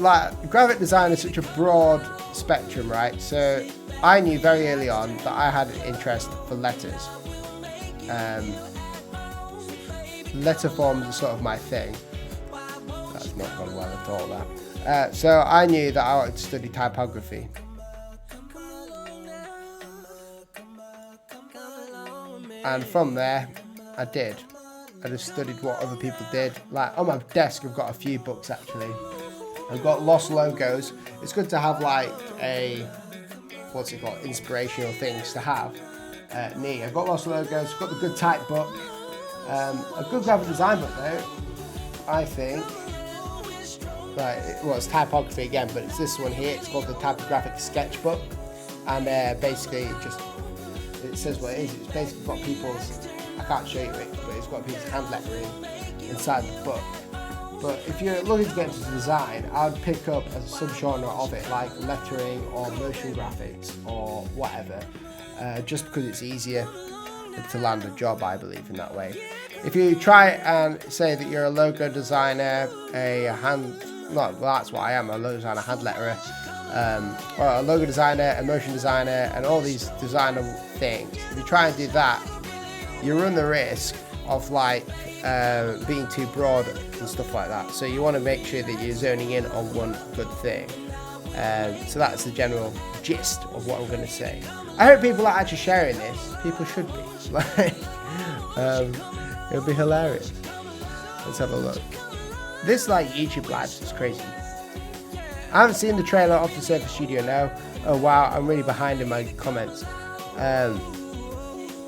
like, graphic design is such a broad spectrum, right? So I knew very early on that I had an interest for letters. Letter forms are sort of my thing. That's not gone well at all, that. So I knew that I wanted to study typography. And from there, I did. I just studied what other people did. Like on my desk, I've got a few books actually. I've got Lost Logos. It's good to have like a, what's it called, inspirational things to have near. I've got Lost Logos, I've got the Good Type book. A good graphic design book though, I think. Well, it's typography again, but it's this one here. It's called the Typographic Sketchbook, and basically it says what it is. It's basically got people's, I can't show you it, but it's got people's hand lettering inside the book. But if you're looking to get into design, I'd pick up a subgenre of it, like lettering or motion graphics or whatever, just because it's easier to land a job, I believe, in that way. If you try and say that you're a logo designer, that's what I am, a logo designer, hand letterer, or a logo designer, a motion designer, and all these designer things. If you try and do that, you run the risk of like being too broad and stuff like that. So you want to make sure that you're zoning in on one good thing. So that's the general gist of what I'm going to say. I hope people are actually sharing this. People should be. Like, it'll be hilarious. Let's have a look. This like YouTube lives is crazy. I haven't seen the trailer of the Surface Studio now. Oh wow, I'm really behind in my comments. Okay,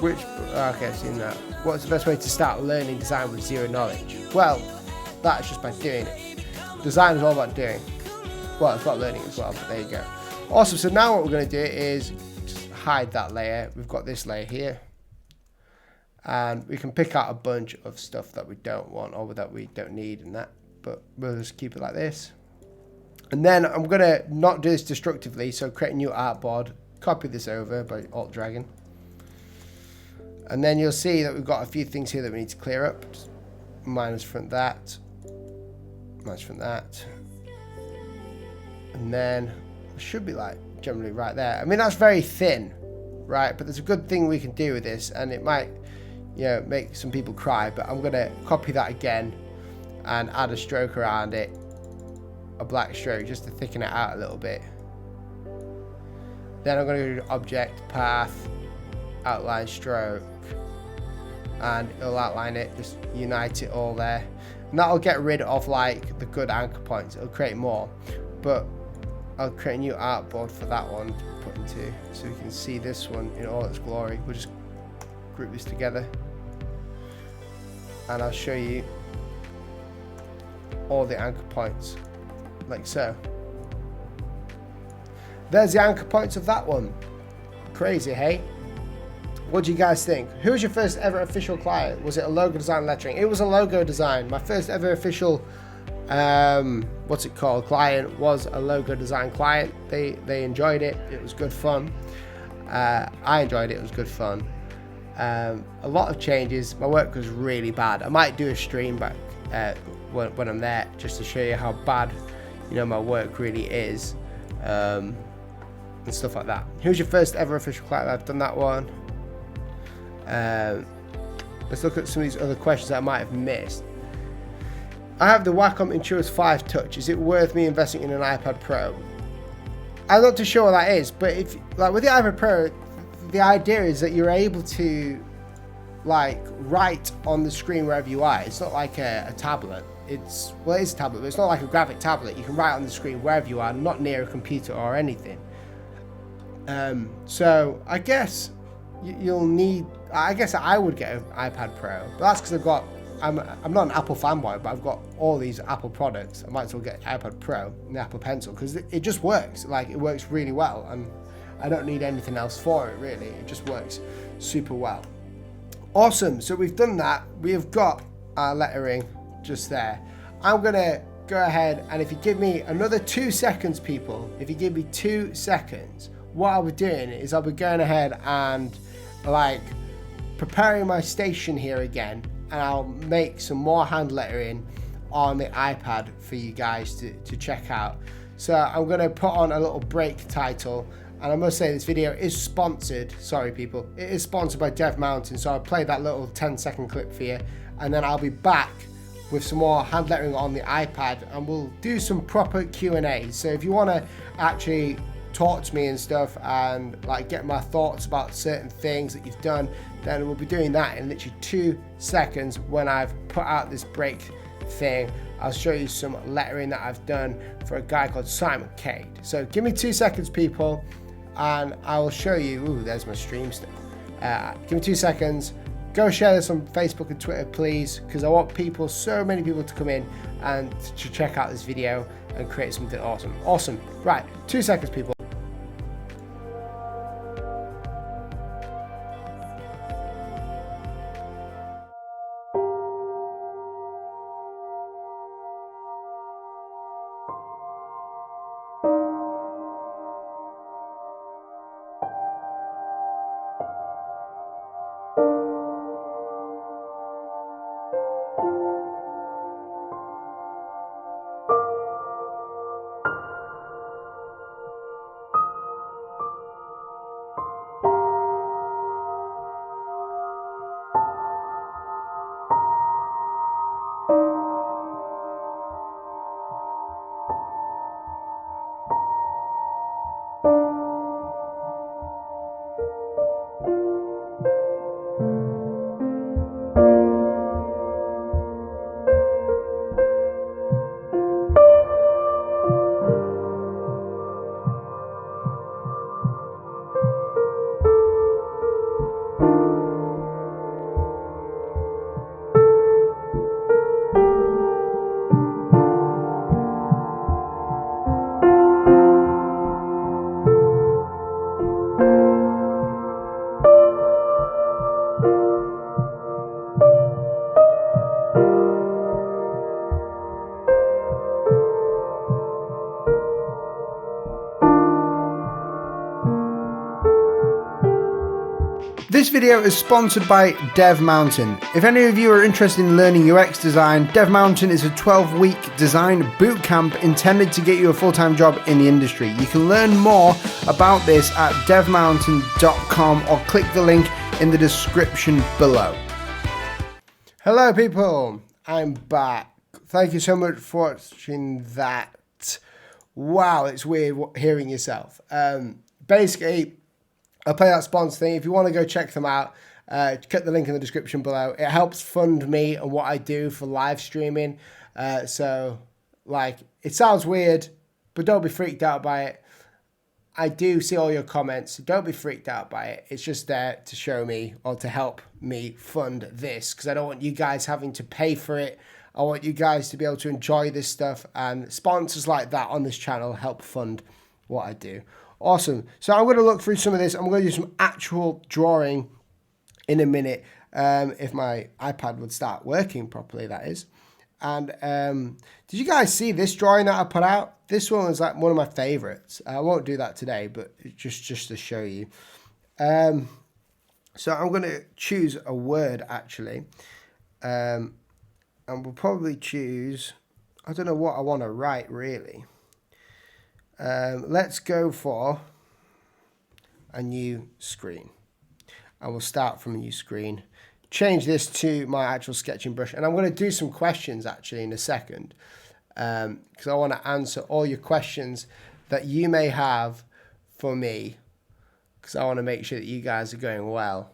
I've seen that. What's the best way to start learning design with zero knowledge? Well, that's just by doing it. Design is all about doing. Well, it's about learning as well, but there you go. Awesome, so now what we're going to do is just hide that layer. We've got this layer here. And we can pick out a bunch of stuff that we don't want or that we don't need and that. But we'll just keep it like this. And then I'm going to not do this destructively, so create a new artboard. Copy this over by Alt-dragging. And then you'll see that we've got a few things here that we need to clear up. Just minus from that. Minus from that. And then it should be like generally right there. I mean, that's very thin, right? But there's a good thing we can do with this, and it might, you know, make some people cry. But I'm going to copy that again and add a stroke around it, a black stroke, just to thicken it out a little bit. Then I'm going to go to object, path, outline stroke, and it'll outline it, just unite it all there. And that'll get rid of like the good anchor points. It'll create more, but I'll create a new artboard for that one to put into, so we can see this one in all its glory. We'll just group this together, and I'll show you all the anchor points, like so. There's the anchor points of that one. Crazy, hey? What do you guys think? Who was your first ever official client? Was it a logo design lettering? It was a logo design. My first ever official what's it called, client was a logo design client. They enjoyed it. It was good fun. I enjoyed it. It was good fun. A lot of changes. My work was really bad. I might do a stream back when I'm there, just to show you how bad, you know, my work really is, and stuff like that. Who's your first ever official client? I've done that one. Let's look at some of these other questions that I might have missed. I have the Wacom Intuos 5 Touch. Is it worth me investing in an iPad Pro? I'm not too sure what that is, but if like with the iPad Pro, the idea is that you're able to like write on the screen wherever you are. It's not like a tablet. It's, well, it is a tablet, but it's not like a graphic tablet. You can write on the screen wherever you are, not near a computer or anything. So I guess you'll need, I guess I would get an iPad Pro, but that's because I've got, I'm not an Apple fanboy, but I've got all these Apple products. I might as well get iPad Pro and the Apple Pencil, because it just works. Like, it works really well, and I don't need anything else for it, really. It just works super well. Awesome, so we've done that. We've got our lettering just there. I'm gonna go ahead, and if you give me another 2 seconds, people, if you give me 2 seconds, what I'll be doing is I'll be going ahead and like preparing my station here again, and I'll make some more hand lettering on the iPad for you guys to check out. So I'm gonna put on a little break title, and I must say this video is sponsored, sorry people, it is sponsored by Dev Mountain, so I'll play that little 10-second clip for you, and then I'll be back with some more hand lettering on the iPad, and we'll do some proper Q&A. So if you wanna actually talk to me and stuff, and like get my thoughts about certain things that you've done, then we'll be doing that in literally 2 seconds when I've put out this break thing. I'll show you some lettering that I've done for a guy called Simon Cade. So give me 2 seconds, people, and I will show you. Ooh, there's my stream still. Give me 2 seconds. Go share this on Facebook and Twitter, please, because I want people, so many people, to come in and to check out this video and create something awesome. Awesome. Right, 2 seconds, people. this video is sponsored by Dev Mountain. If any of you are interested in learning UX design, Dev Mountain is a 12-week design bootcamp intended to get you a full-time job in the industry. You can learn more about this at devmountain.com or click the link in the description below. Hello people, I'm back. Thank you so much for watching that. Wow, it's weird hearing yourself. Basically, I'll play that sponsor thing. If you want to go check them out, click the link in the description below. It helps fund me and what I do for live streaming. So, like, it sounds weird, but don't be freaked out by it. I do see all your comments, so don't be freaked out by it. It's just there to show me or to help me fund this, because I don't want you guys having to pay for it. I want you guys to be able to enjoy this stuff, and sponsors like that on this channel help fund what I do. Awesome. So I'm going to look through some of this. I'm going to do some actual drawing in a minute, if my iPad would start working properly, that is. And did you guys see this drawing that I put out? This one was like one of my favorites. I won't do that today, but just to show you. So I'm going to choose a word, actually. And we'll probably choose, I don't know what I want to write, really. Let's go for a new screen. I will start from a new screen. Change this to my actual sketching brush, and I'm going to do some questions actually in a second, because I want to answer all your questions that you may have for me, because I want to make sure that you guys are going well.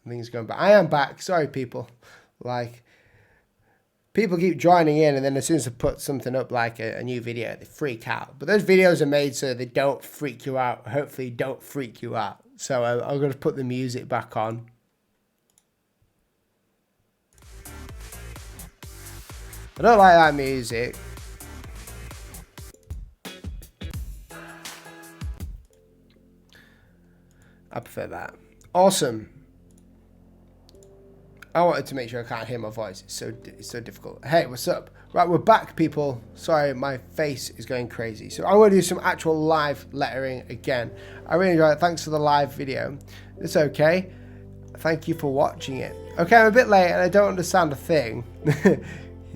Things are going back. I am back. Sorry, people. Like, people keep joining in, and then as soon as I put something up like a new video, they freak out. But those videos are made so they don't freak you out. Hopefully, don't freak you out. So I'm going to put the music back on. I don't like that music. I prefer that. Awesome. I wanted to make sure I can't hear my voice. It's so difficult. Hey, what's up? Right, we're back, people. Sorry, my face is going crazy. So I'm going to do some actual live lettering again. I really enjoyed it. Thanks for the live video. It's okay. Thank you for watching it. Okay, I'm a bit late and I don't understand a thing.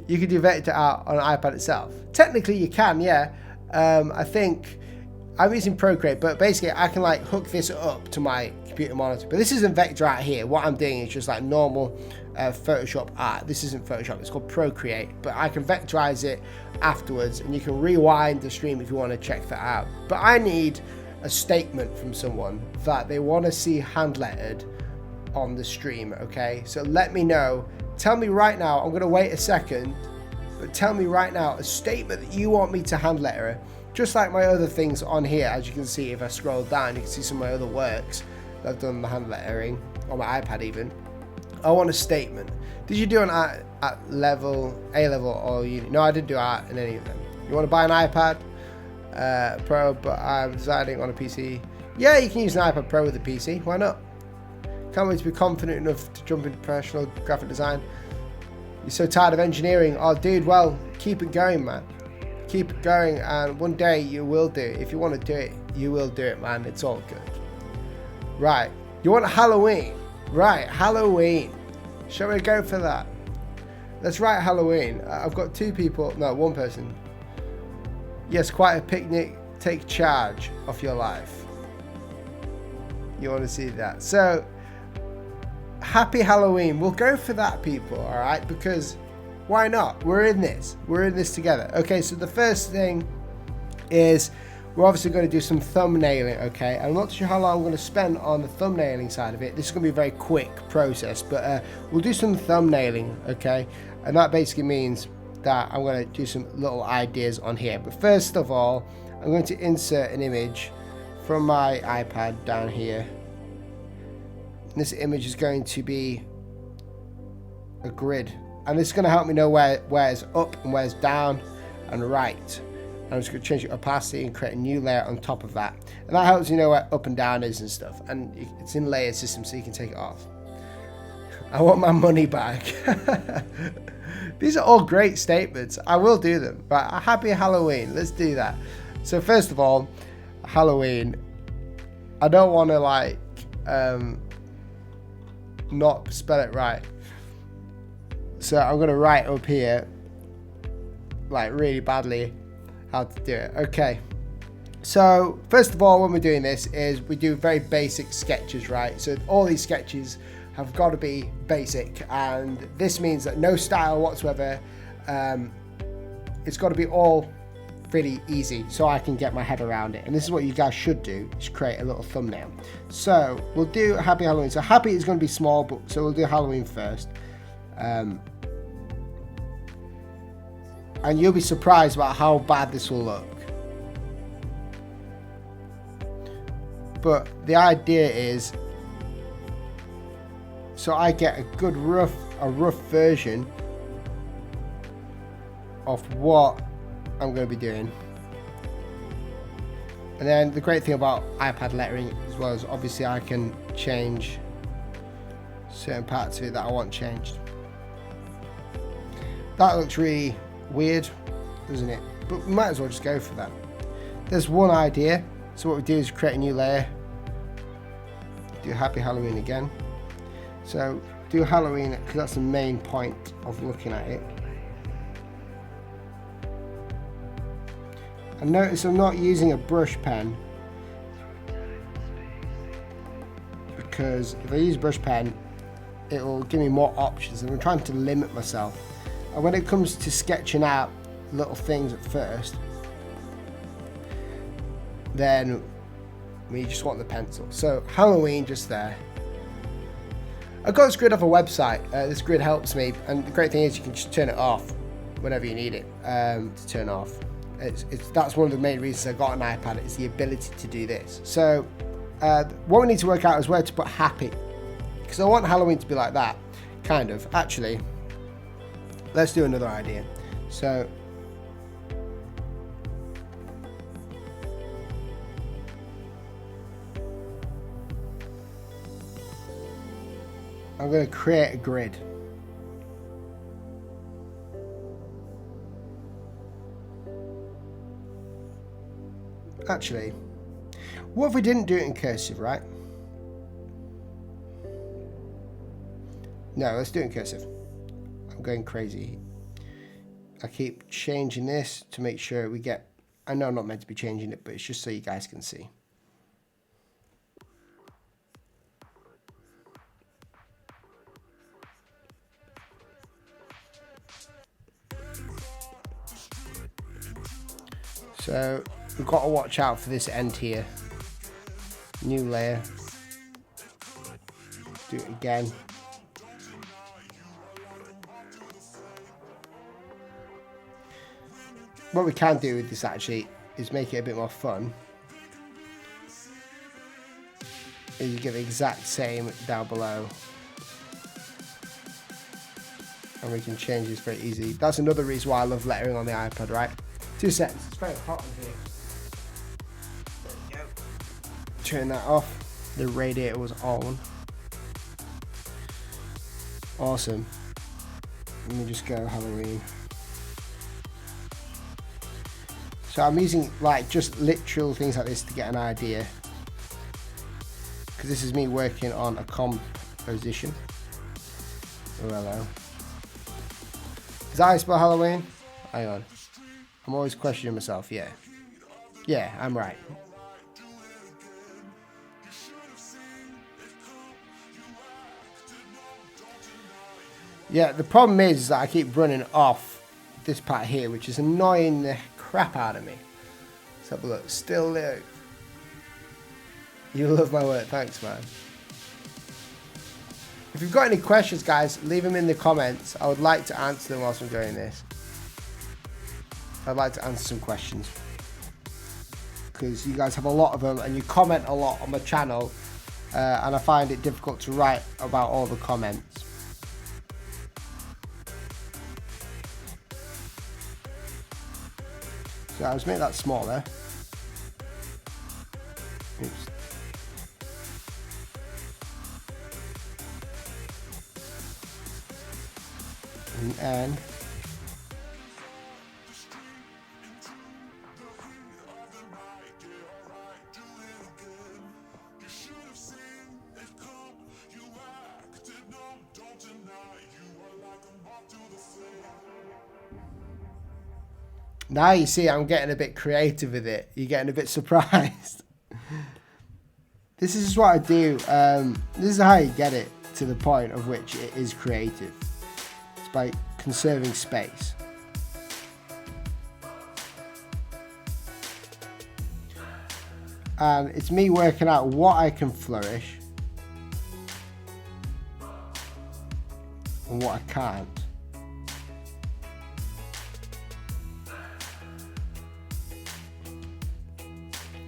You can do vector art on an iPad itself. Technically, you can, yeah. I think I'm using Procreate, but basically I can like hook this up to my computer monitor. But this isn't vector art here. What I'm doing is just like normal Photoshop art. This isn't Photoshop. It's called Procreate. But I can vectorize it afterwards, and you can rewind the stream if you want to check that out. But I need a statement from someone that they want to see hand lettered on the stream. Okay, so let me know. Tell me right now, I'm going to wait a second, but tell me right now a statement that you want me to hand letter, just like my other things on here. As you can see, if I scroll down, you can see some of my other works that I've done the hand lettering, on my iPad even. I want a statement. Did you do an art at level, A level or uni? No, I didn't do art in any of them. You want to buy an iPad Pro, but I'm deciding on a PC. Yeah, you can use an iPad Pro with a PC, why not? Can't wait to be confident enough to jump into professional graphic design. You're so tired of engineering. Oh, dude, well, keep it going, man. Keep it going, and one day you will do it. If you want to do it, you will do it, man. It's all good. Right. You want Halloween? Right, Halloween. Shall we go for that? Let's write Halloween. I've got two people. No, one person. Yes, quite a picnic. Take charge of your life. You want to see that? So, happy Halloween. We'll go for that, people, all right? Because why not? We're in this. We're in this together. Okay, so the first thing is we're obviously going to do some thumbnailing, okay? I'm not sure how long I'm going to spend on the thumbnailing side of it. This is going to be a very quick process, but we'll do some thumbnailing, okay? And that basically means that I'm going to do some little ideas on here. But first of all, I'm going to insert an image from my iPad down here. This image is going to be a grid, and this is going to help me know where's up and where's down and right. I'm just going to change the opacity and create a new layer on top of that, and that helps you know where up and down is and stuff, and it's in layer system so you can take it off. I want my money back. These are all great statements. I will do them. Right, a happy Halloween. Let's do that. So first of all, Halloween, I don't want to like not spell it right. So I'm going to write up here, like really badly, how to do it. Okay. So first of all, when we're doing this is we do very basic sketches, right? So all these sketches have got to be basic, and this means that no style whatsoever. It's got to be all really easy so I can get my head around it. And this is what you guys should do, is create a little thumbnail. So we'll do Happy Halloween. So Happy is going to be small, but so we'll do Halloween first. And you'll be surprised about how bad this will look. But the idea is, so I get a good rough version of what I'm going to be doing. And then the great thing about iPad lettering as well is obviously I can change certain parts of it that I want changed. That looks really weird, doesn't it? But we might as well just go for that. There's one idea. So what we do is create a new layer. Do Happy Halloween again. So do Halloween because that's the main point of looking at it. And notice I'm not using a brush pen, because if I use brush pen it will give me more options, and I'm trying to limit myself. And when it comes to sketching out little things at first, then we just want the pencil. So Halloween just there. I got this grid off a website. This grid helps me, and the great thing is you can just turn it off whenever you need it to turn off. That's one of the main reasons I got an iPad, is the ability to do this. So what we need to work out is where to put Happy, because I want Halloween to be like that, kind of. Actually, let's do another idea. So I'm going to create a grid. Actually, what if we didn't do it in cursive, right? No, let's do it in cursive. I'm going crazy. I keep changing this to make sure we get... I know I'm not meant to be changing it, but it's just so you guys can see. So we've got to watch out for this end here. New layer. Do it again. What we can do with this actually is make it a bit more fun. Is you get the exact same down below. And we can change this very easily. That's another reason why I love lettering on the iPad, right? 2 seconds. It's very hot in here. There we go. Turn that off. The radiator was on. Awesome. Let me just go Halloween. So I'm using like just literal things like this to get an idea, because this is me working on a composition. Oh, hello. Is that how I spell Halloween? Hang on. I'm always questioning myself. Yeah. Yeah, I'm right. Yeah, the problem is that I keep running off this part here, which is annoying the crap out of me. Let's have a look. Still there. You love my work. Thanks, man. If you've got any questions, guys, leave them in the comments. I would like to answer them whilst I'm doing this. I'd like to answer some questions, because you guys have a lot of them and you comment a lot on my channel, and I find it difficult to write about all the comments. So I'll just make that smaller. Oops. And Now you see I'm getting a bit creative with it. You're getting a bit surprised. This is just what I do. This is how you get it to the point of which it is creative. It's by conserving space. And it's me working out what I can flourish and what I can't.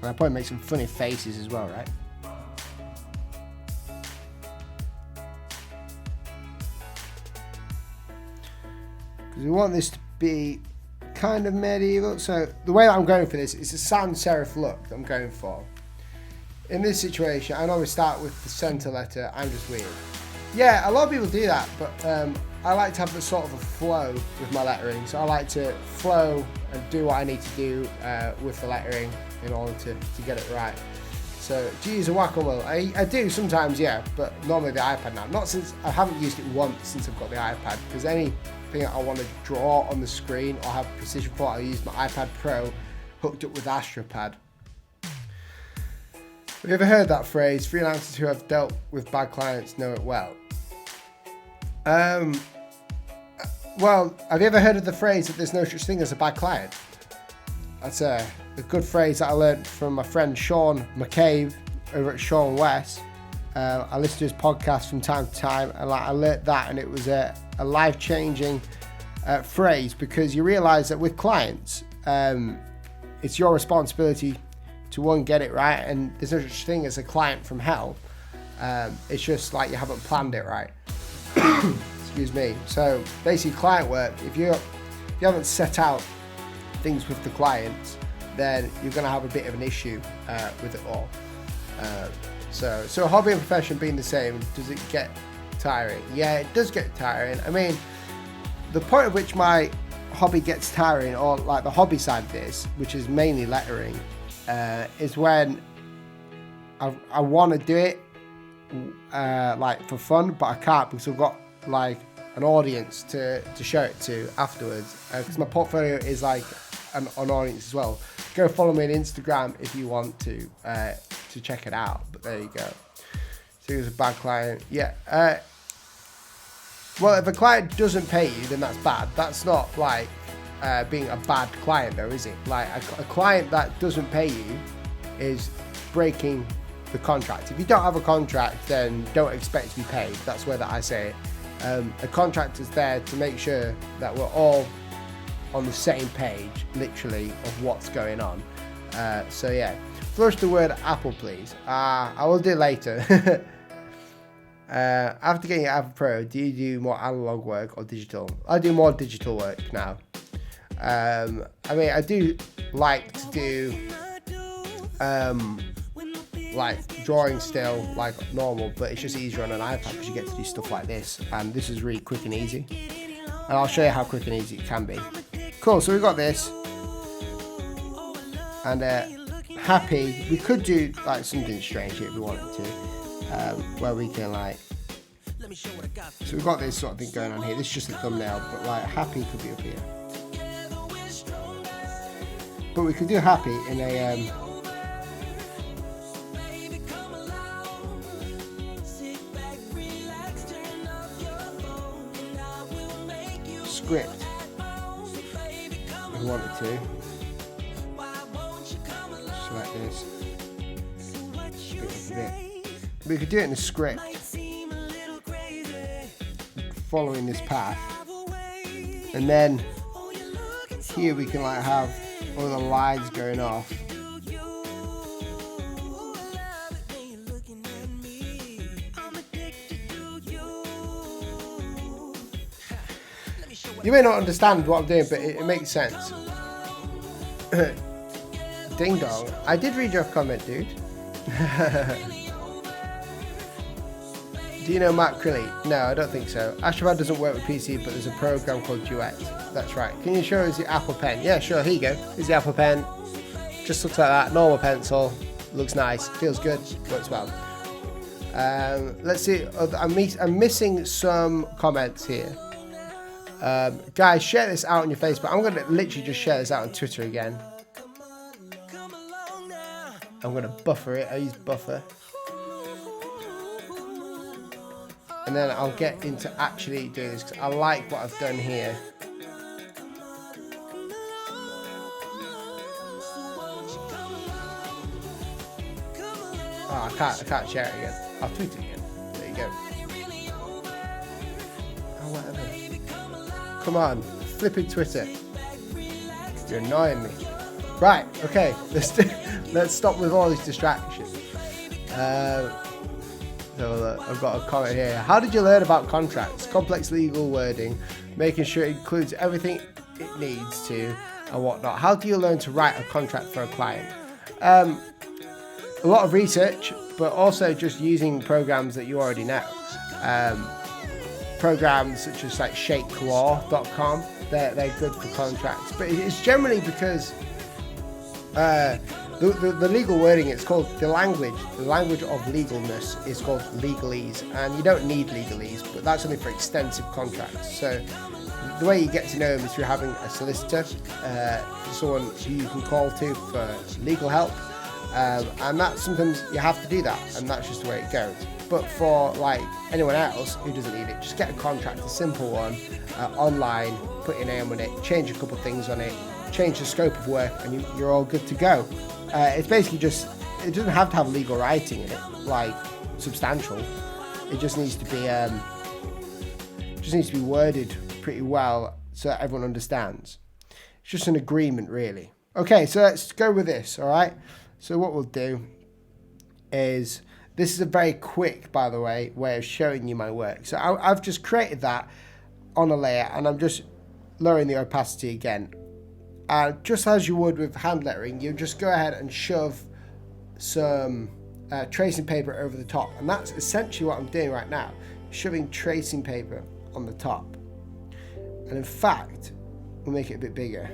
And I probably make some funny faces as well, right? Because we want this to be kind of medieval. So the way that I'm going for this is a sans serif look that I'm going for. In this situation, I normally start with the center letter. I'm just weird. Yeah, a lot of people do that, but I like to have the sort of a flow with my lettering. So I like to flow and do what I need to do with the lettering in order to get it right. So to use a whack-a-mole, I do sometimes, yeah, but normally the iPad now. Not since, I haven't used it once since I've got the iPad, because anything that I want to draw on the screen or have precision for, I use my iPad Pro hooked up with AstroPad. Have you ever heard that phrase? Freelancers who have dealt with bad clients know it well. Well, have you ever heard of the phrase that there's no such thing as a bad client? That's a good phrase that I learned from my friend Sean McCabe over at Sean West. I listen to his podcast from time to time, and I learned that, and it was a life-changing phrase, because you realise that with clients, it's your responsibility to one, get it right, and there's no such thing as a client from hell. It's just like you haven't planned it right. Excuse me. So basically, client work, if you haven't set out things with the clients, then you're going to have a bit of an issue with it all. So hobby and profession being the same, does it get tiring? Yeah, it does get tiring. I mean, the point at which my hobby gets tiring, or like the hobby side of this, which is mainly lettering, is when I want to do it like for fun, but I can't, because I've got like an audience to show it to afterwards, because my portfolio is like an audience as well. Go follow me on Instagram if you want to check it out, but there you go. So he was a bad client. Yeah. Well, if a client doesn't pay you, then that's bad. That's not like being a bad client though, is it? Like a client that doesn't pay you is breaking the contract. If you don't have a contract, then don't expect to be paid. That's where that I say it. A contract is there to make sure that we're all on the same page, literally, of what's going on. So yeah, flourish the word apple, please. I will do it later. After getting your Apple Pro, do you do more analog work or digital? I do more digital work now. I mean, I do like to do like drawing still like normal, but it's just easier on an iPad because you get to do stuff like this, and this is really quick and easy, and I'll show you how quick and easy it can be. Cool, so we've got this, and happy, we could do like something strange here if we wanted to, where we can like, so we've got this sort of thing going on here. This is just a thumbnail, but like happy could be up here, but we could do happy in a script if we wanted to. Select this. We could do it in a script, following this path, and then here we can like have all the lines going off. You may not understand what I'm doing, but it makes sense. Ding dong. I did read your comment, dude. Do you know Matt Crilly? No, I don't think so. AstroPad doesn't work with PC, but there's a program called Duet. That's right. Can you show us the Apple Pen? Yeah, sure. Here you go. Here's the Apple Pen. Just looks like that. Normal pencil. Looks nice. Feels good. Works well. Let's see. I'm missing some comments here. Guys, share this out on your Facebook. I'm going to literally just share this out on Twitter again. I'm going to buffer it. I use buffer. And then I'll get into actually doing this because I like what I've done here. Oh, I can't share it again. I'll tweet it again. There you go. Oh, whatever. Come on, flipping Twitter. You're annoying me. Right, okay. Let's stop with all these distractions. So I've got a comment here. How did you learn about contracts? Complex legal wording, making sure it includes everything it needs to and whatnot. How do you learn to write a contract for a client? A lot of research, but also just using programs that you already know. Programs such as like shakelaw.com, they're good for contracts, but it's generally because the legal wording, it's called the language of legalness is called legalese, and you don't need legalese, but that's only for extensive contracts. So the way you get to know them is through having a solicitor, someone who you can call to for legal help. And that sometimes you have to do that, and that's just the way it goes. But for like anyone else who doesn't need it, just get a contract, a simple one, online, put your name on it, change a couple of things on it, change the scope of work, and you're all good to go. It's basically just, it doesn't have to have legal writing in it, like substantial. It just needs to be worded pretty well so that everyone understands. It's just an agreement, really. Okay, so let's go with this, all right? So what we'll do is, this is a very quick, by the way of showing you my work. So I've just created that on a layer, and I'm just lowering the opacity again. And just as you would with hand lettering, you just go ahead and shove some tracing paper over the top. And that's essentially what I'm doing right now, shoving tracing paper on the top. And in fact, we'll make it a bit bigger.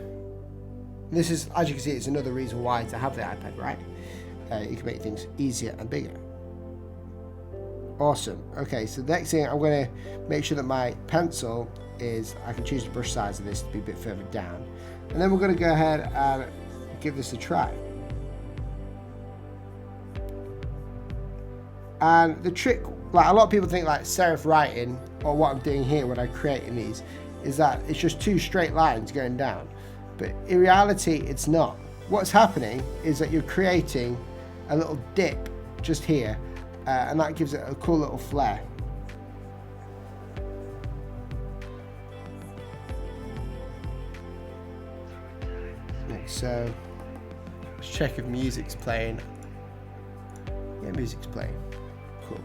This is, as you can see, it's another reason why to have the iPad, right? You can make things easier and bigger. Awesome. Okay, so the next thing, I'm going to make sure that my pencil is, I can choose the brush size of this to be a bit further down. And then we're going to go ahead and give this a try. And the trick, like a lot of people think like serif writing, or what I'm doing here when I'm creating these, is that it's just two straight lines going down. But in reality, it's not. What's happening is that you're creating a little dip just here, and that gives it a cool little flair. So let's check if music's playing. Yeah, music's playing. Cool.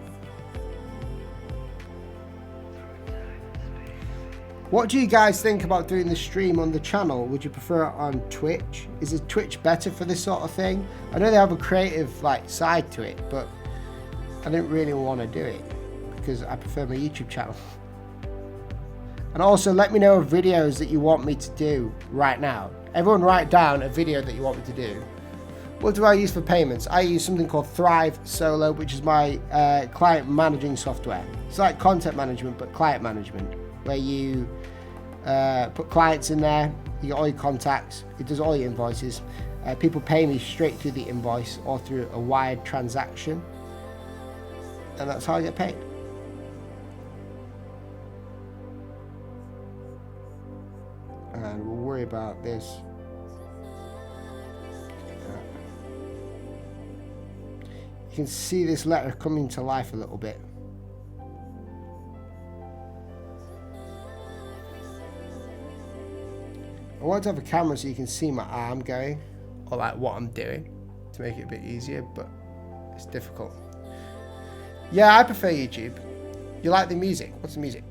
What do you guys think about doing the stream on the channel? Would you prefer it on Twitch? Is it Twitch better for this sort of thing? I know they have a creative like side to it, but I didn't really want to do it because I prefer my YouTube channel. And also let me know of videos that you want me to do right now. Everyone write down a video that you want me to do. What do I use for payments? I use something called Thrive Solo, which is my client managing software. It's like content management, but client management, where you put clients in there, you get all your contacts, it does all your invoices. People pay me straight through the invoice or through a wired transaction, and that's how I get paid. And we'll worry about this. You can see this letter coming to life a little bit. I want to have a camera so you can see my arm going, or like what I'm doing, to make it a bit easier, but it's difficult. Yeah, I prefer YouTube. You like the music? What's the music?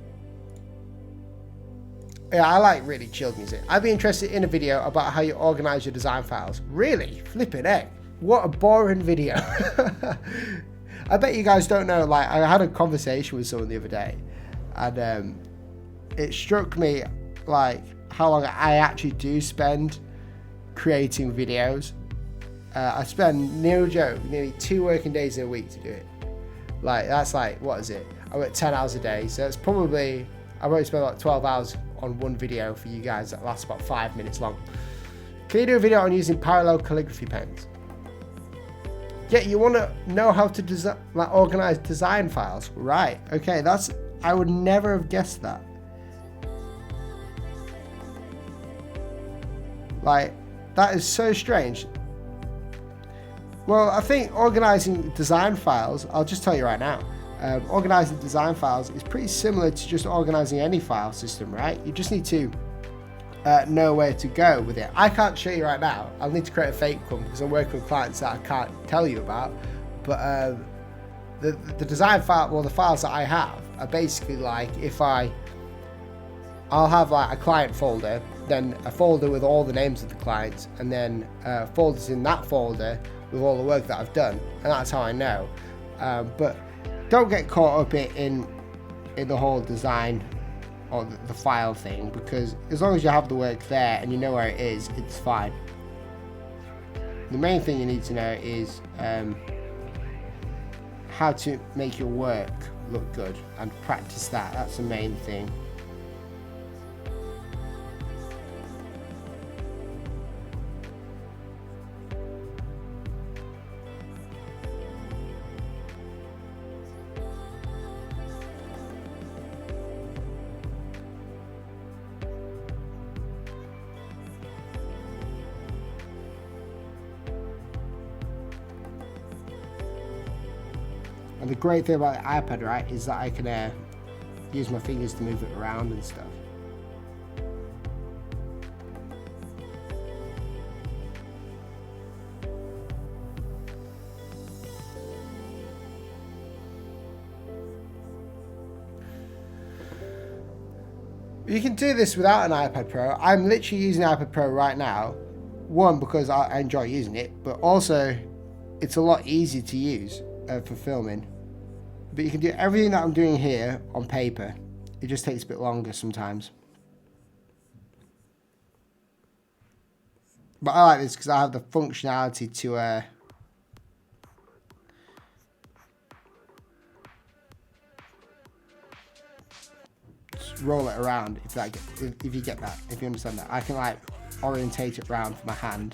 Yeah, I like really chilled music. I'd be interested in a video about how you organize your design files. Really? Flipping heck. What a boring video. I bet you guys don't know, like I had a conversation with someone the other day, and it struck me like how long I actually do spend creating videos. I spend, no joke, nearly 2 working days in a week to do it. Like that's like, what is it? I work 10 hours a day, so it's probably, I probably spend like 12 hours on one video for you guys that lasts about 5 minutes long. Can you do a video on using parallel calligraphy pens? Yeah, you want to know how to organize design files, right? Okay, I would never have guessed that. Like, that is so strange. Well, I think organizing design files, I'll just tell you right now, organizing design files is pretty similar to just organizing any file system, right? You just need to know where to go with it. I can't show you right now. I'll need to create a fake one because I'm working with clients that I can't tell you about. But the design file, well, the files that I have are basically like, I'll have like a client folder, then a folder with all the names of the clients, and then folders in that folder with all the work that I've done, and that's how I know. But don't get caught up in the whole design or the file thing, because as long as you have the work there and you know where it is, it's fine. The main thing you need to know is how to make your work look good and practice that. That's the main thing. And the great thing about the iPad, right, is that I can use my fingers to move it around and stuff. You can do this without an iPad Pro. I'm literally using the iPad Pro right now. One, because I enjoy using it, but also it's a lot easier to use for filming. But you can do everything that I'm doing here on paper. It just takes a bit longer sometimes. But I like this because I have the functionality to just roll it around, if you get that, if you understand that. I can like orientate it around with my hand.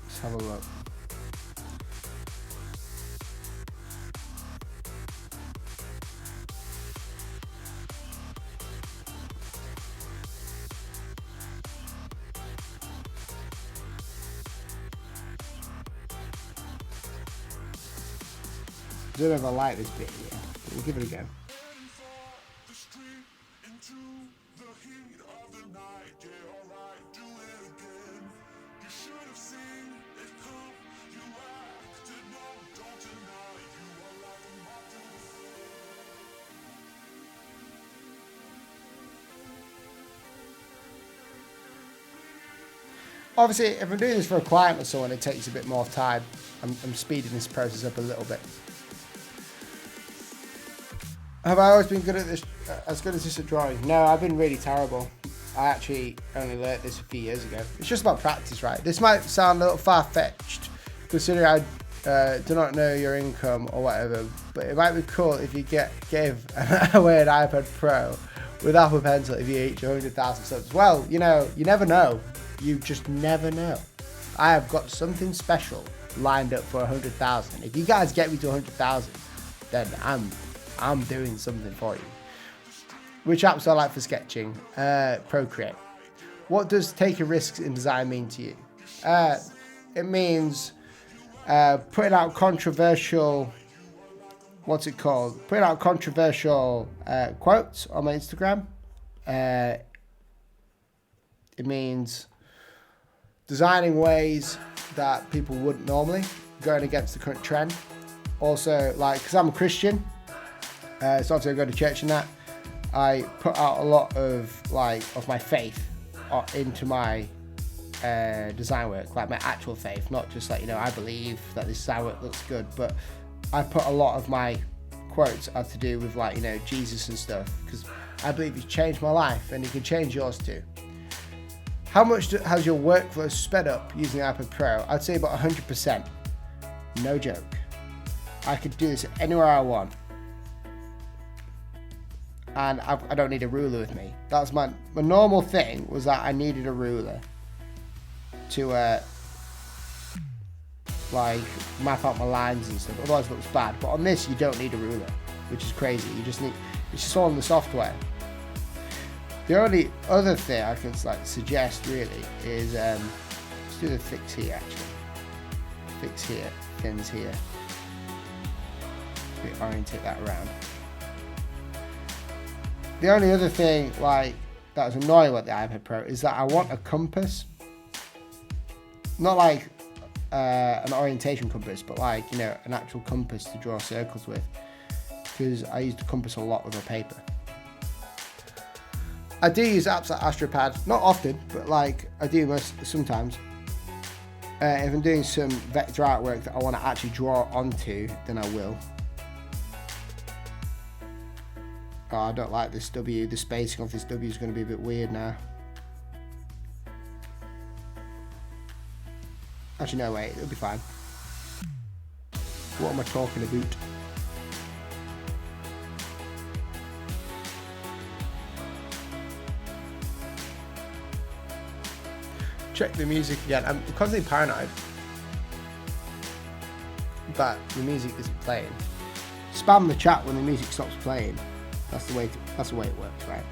Let's have a look. I don't know if I like this bit here, but we'll give it a go. Obviously, if I'm doing this for a client or someone, it takes a bit more time. I'm speeding this process up a little bit. Have I always been good at this, as good as this at drawing? No, I've been really terrible. I actually only learnt this a few years ago. It's just about practice, right? This might sound a little far-fetched, considering I do not know your income or whatever, but it might be cool if you gave away an iPad Pro with Apple Pencil if you reach 100,000 subs. Well, you know, you never know. You just never know. I have got something special lined up for 100,000. If you guys get me to 100,000, then I'm doing something for you. Which apps do I like for sketching? Procreate. What does taking risks in design mean to you? It means putting out controversial, what's it called? Putting out controversial quotes on my Instagram. It means designing ways that people wouldn't normally, going against the current trend. Also, like, because I'm a Christian, so obviously I go to church and that. I put out a lot of my faith into my design work, like my actual faith, not just like, I believe that this design work looks good, but I put a lot of my quotes have to do with Jesus and stuff, because I believe he's changed my life and he can change yours too. How much has your workflow sped up using the iPad Pro? I'd say about 100%. No joke. I could do this anywhere I want. And I don't need a ruler with me. That's my normal thing, was that I needed a ruler to map out my lines and stuff. Otherwise it looks bad. But on this you don't need a ruler, which is crazy. It's just all in the software. The only other thing I can suggest really is let's do the fix here actually. Fix here, thins here. Orientate that around. The only other thing that was annoying with the iPad Pro is that I want a compass. Not an orientation compass, but an actual compass to draw circles with, because I use the compass a lot with my paper. I do use apps like AstroPad, not often, but I do sometimes. If I'm doing some vector artwork that I want to actually draw onto, then I will. Oh, I don't like this W. The spacing of this W is going to be a bit weird now. Actually, no, wait, it'll be fine. What am I talking about? Check the music again. I'm constantly paranoid that the music isn't playing. Spam the chat when the music stops playing. That's the way it works, right?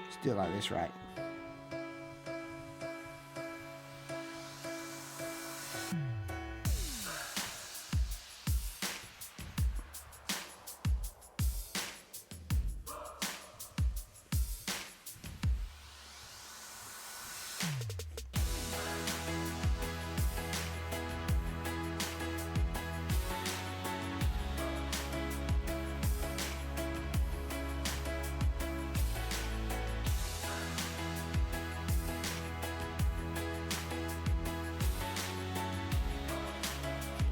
Just do it like this, right?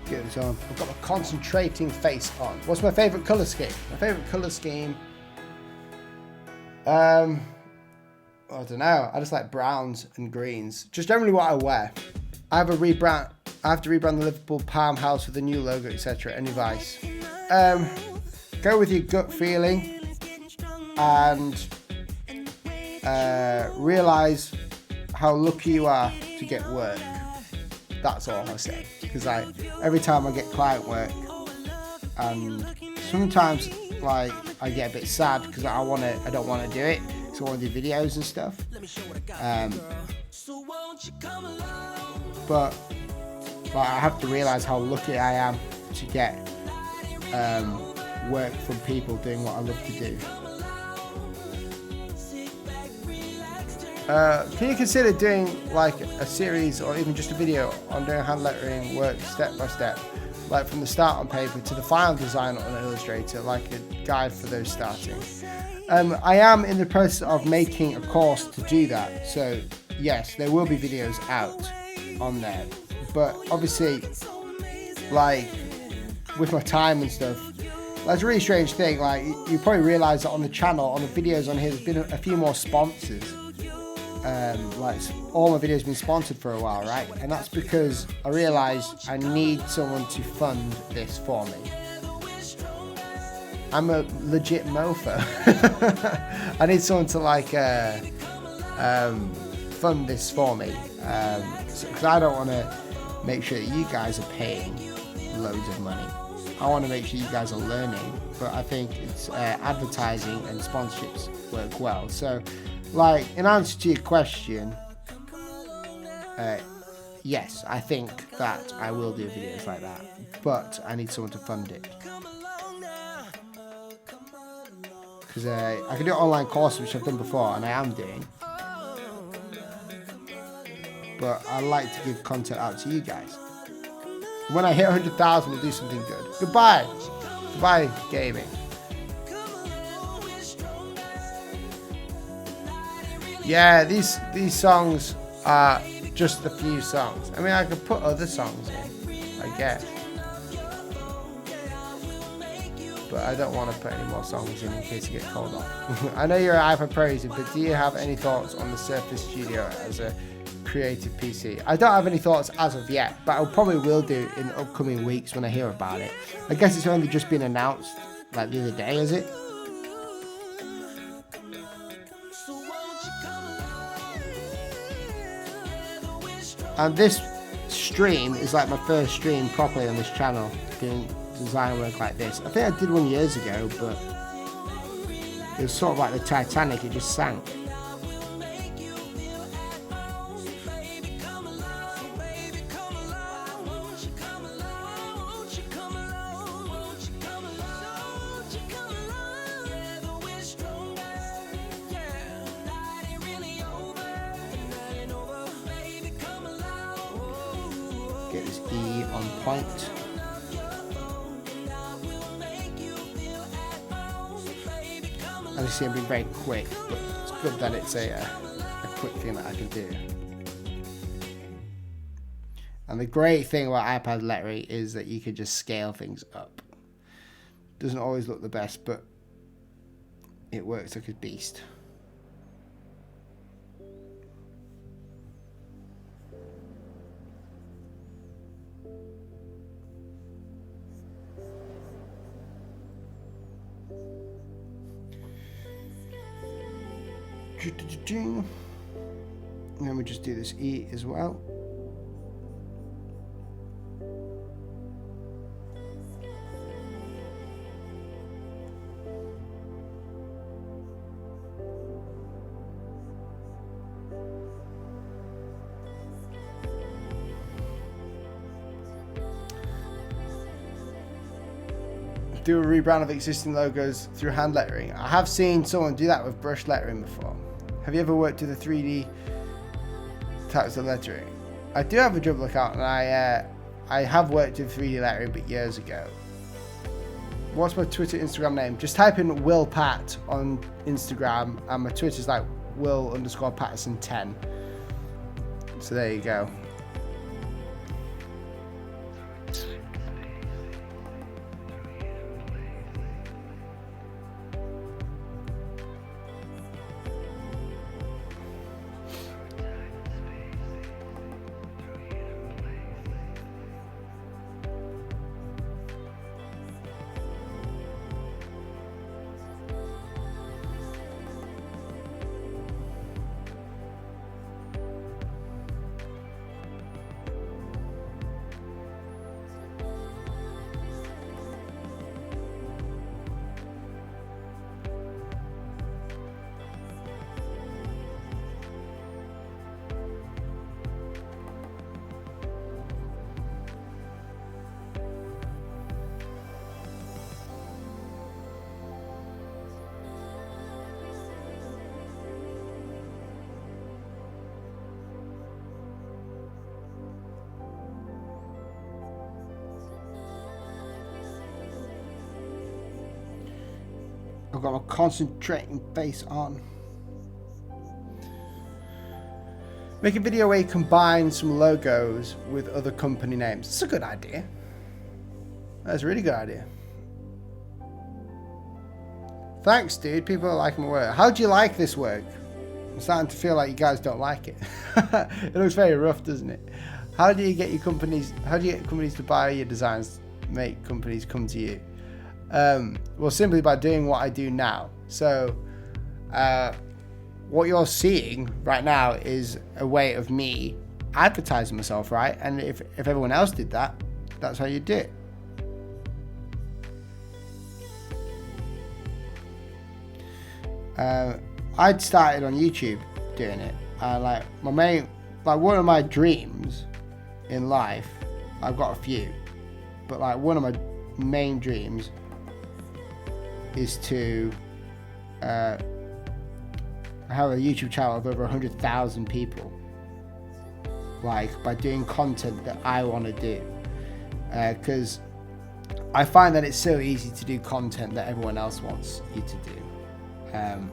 Get this on. I've got my concentrating face on. What's my favourite colour scheme? My favourite colour scheme, I don't know. I just like browns and greens. Just generally what I wear. I have to rebrand the Liverpool Palm House with a new logo, etc. Any advice? Go with your gut feeling and realise how lucky you are to get work. That's all I say. Because every time I get client work, and sometimes I get a bit sad because I don't want to do it, because I want to do videos and stuff. But I have to realise how lucky I am to get work from people doing what I love to do. Can you consider doing a series or even just a video on doing hand lettering work step by step, from the start on paper to the final design on Illustrator, a guide for those starting? I am in the process of making a course to do that, so yes, there will be videos out on there, but obviously with my time and stuff, that's a really strange thing. You probably realise that on the channel, on the videos on here, there's been a few more sponsors. All my videos have been sponsored for a while, right? And that's because I realised I need someone to fund this for me. I'm a legit mofo. I need someone to fund this for me, because I don't want to make sure that you guys are paying loads of money. I want to make sure you guys are learning, but I think it's advertising and sponsorships work well. So in answer to your question, yes, I think that I will do videos like that, but I need someone to fund it. Because I can do online courses, which I've done before, and I am doing. But I like to give content out to you guys. When I hit 100,000, we'll do something good. Goodbye. Goodbye, gaming. Yeah, these songs are just a few songs. I mean, I could put other songs in, I guess. But I don't want to put any more songs in case you get called off. I know you're an iPad Pro user, but do you have any thoughts on the Surface Studio as a creative PC? I don't have any thoughts as of yet, but I probably will do in upcoming weeks when I hear about it. I guess it's only just been announced like the other day, is it? And this stream is like my first stream properly on this channel, doing design work like this. I think I did one years ago, but it was sort of like the Titanic, it just sank. Get this E on point. As you see, I'm being very quick, but it's good that it's a quick thing that I can do. And the great thing about iPad lettering is that you can just scale things up. Doesn't always look the best, but it works like a beast. And then we just do this E as well. Do a rebrand of existing logos through hand lettering. I have seen someone do that with brush lettering before. Have you ever worked with the 3D types of lettering? I do have a Dribble account, and I have worked with 3D lettering, but years ago. What's my Twitter, Instagram name? Just type in Will Pat on Instagram, and my Twitter's like Will_Patterson10. So there you go. I've got my concentrating face on. Make a video where you combine some logos with other company names. That's a good idea. That's a really good idea. Thanks, dude. People are liking my work. How do you like this work? I'm starting to feel like you guys don't like it. It looks very rough, doesn't it? How do you get companies to buy your designs, make companies come to you? Well, simply by doing what I do now. So what you're seeing right now is a way of me advertising myself, right? And if everyone else did that, that's how you do it. I'd started on YouTube doing it. One of my dreams in life, I've got a few, but like one of my main dreams is to have a YouTube channel of over 100,000 people, like by doing content that I want to do. because I find that it's so easy to do content that everyone else wants you to do. And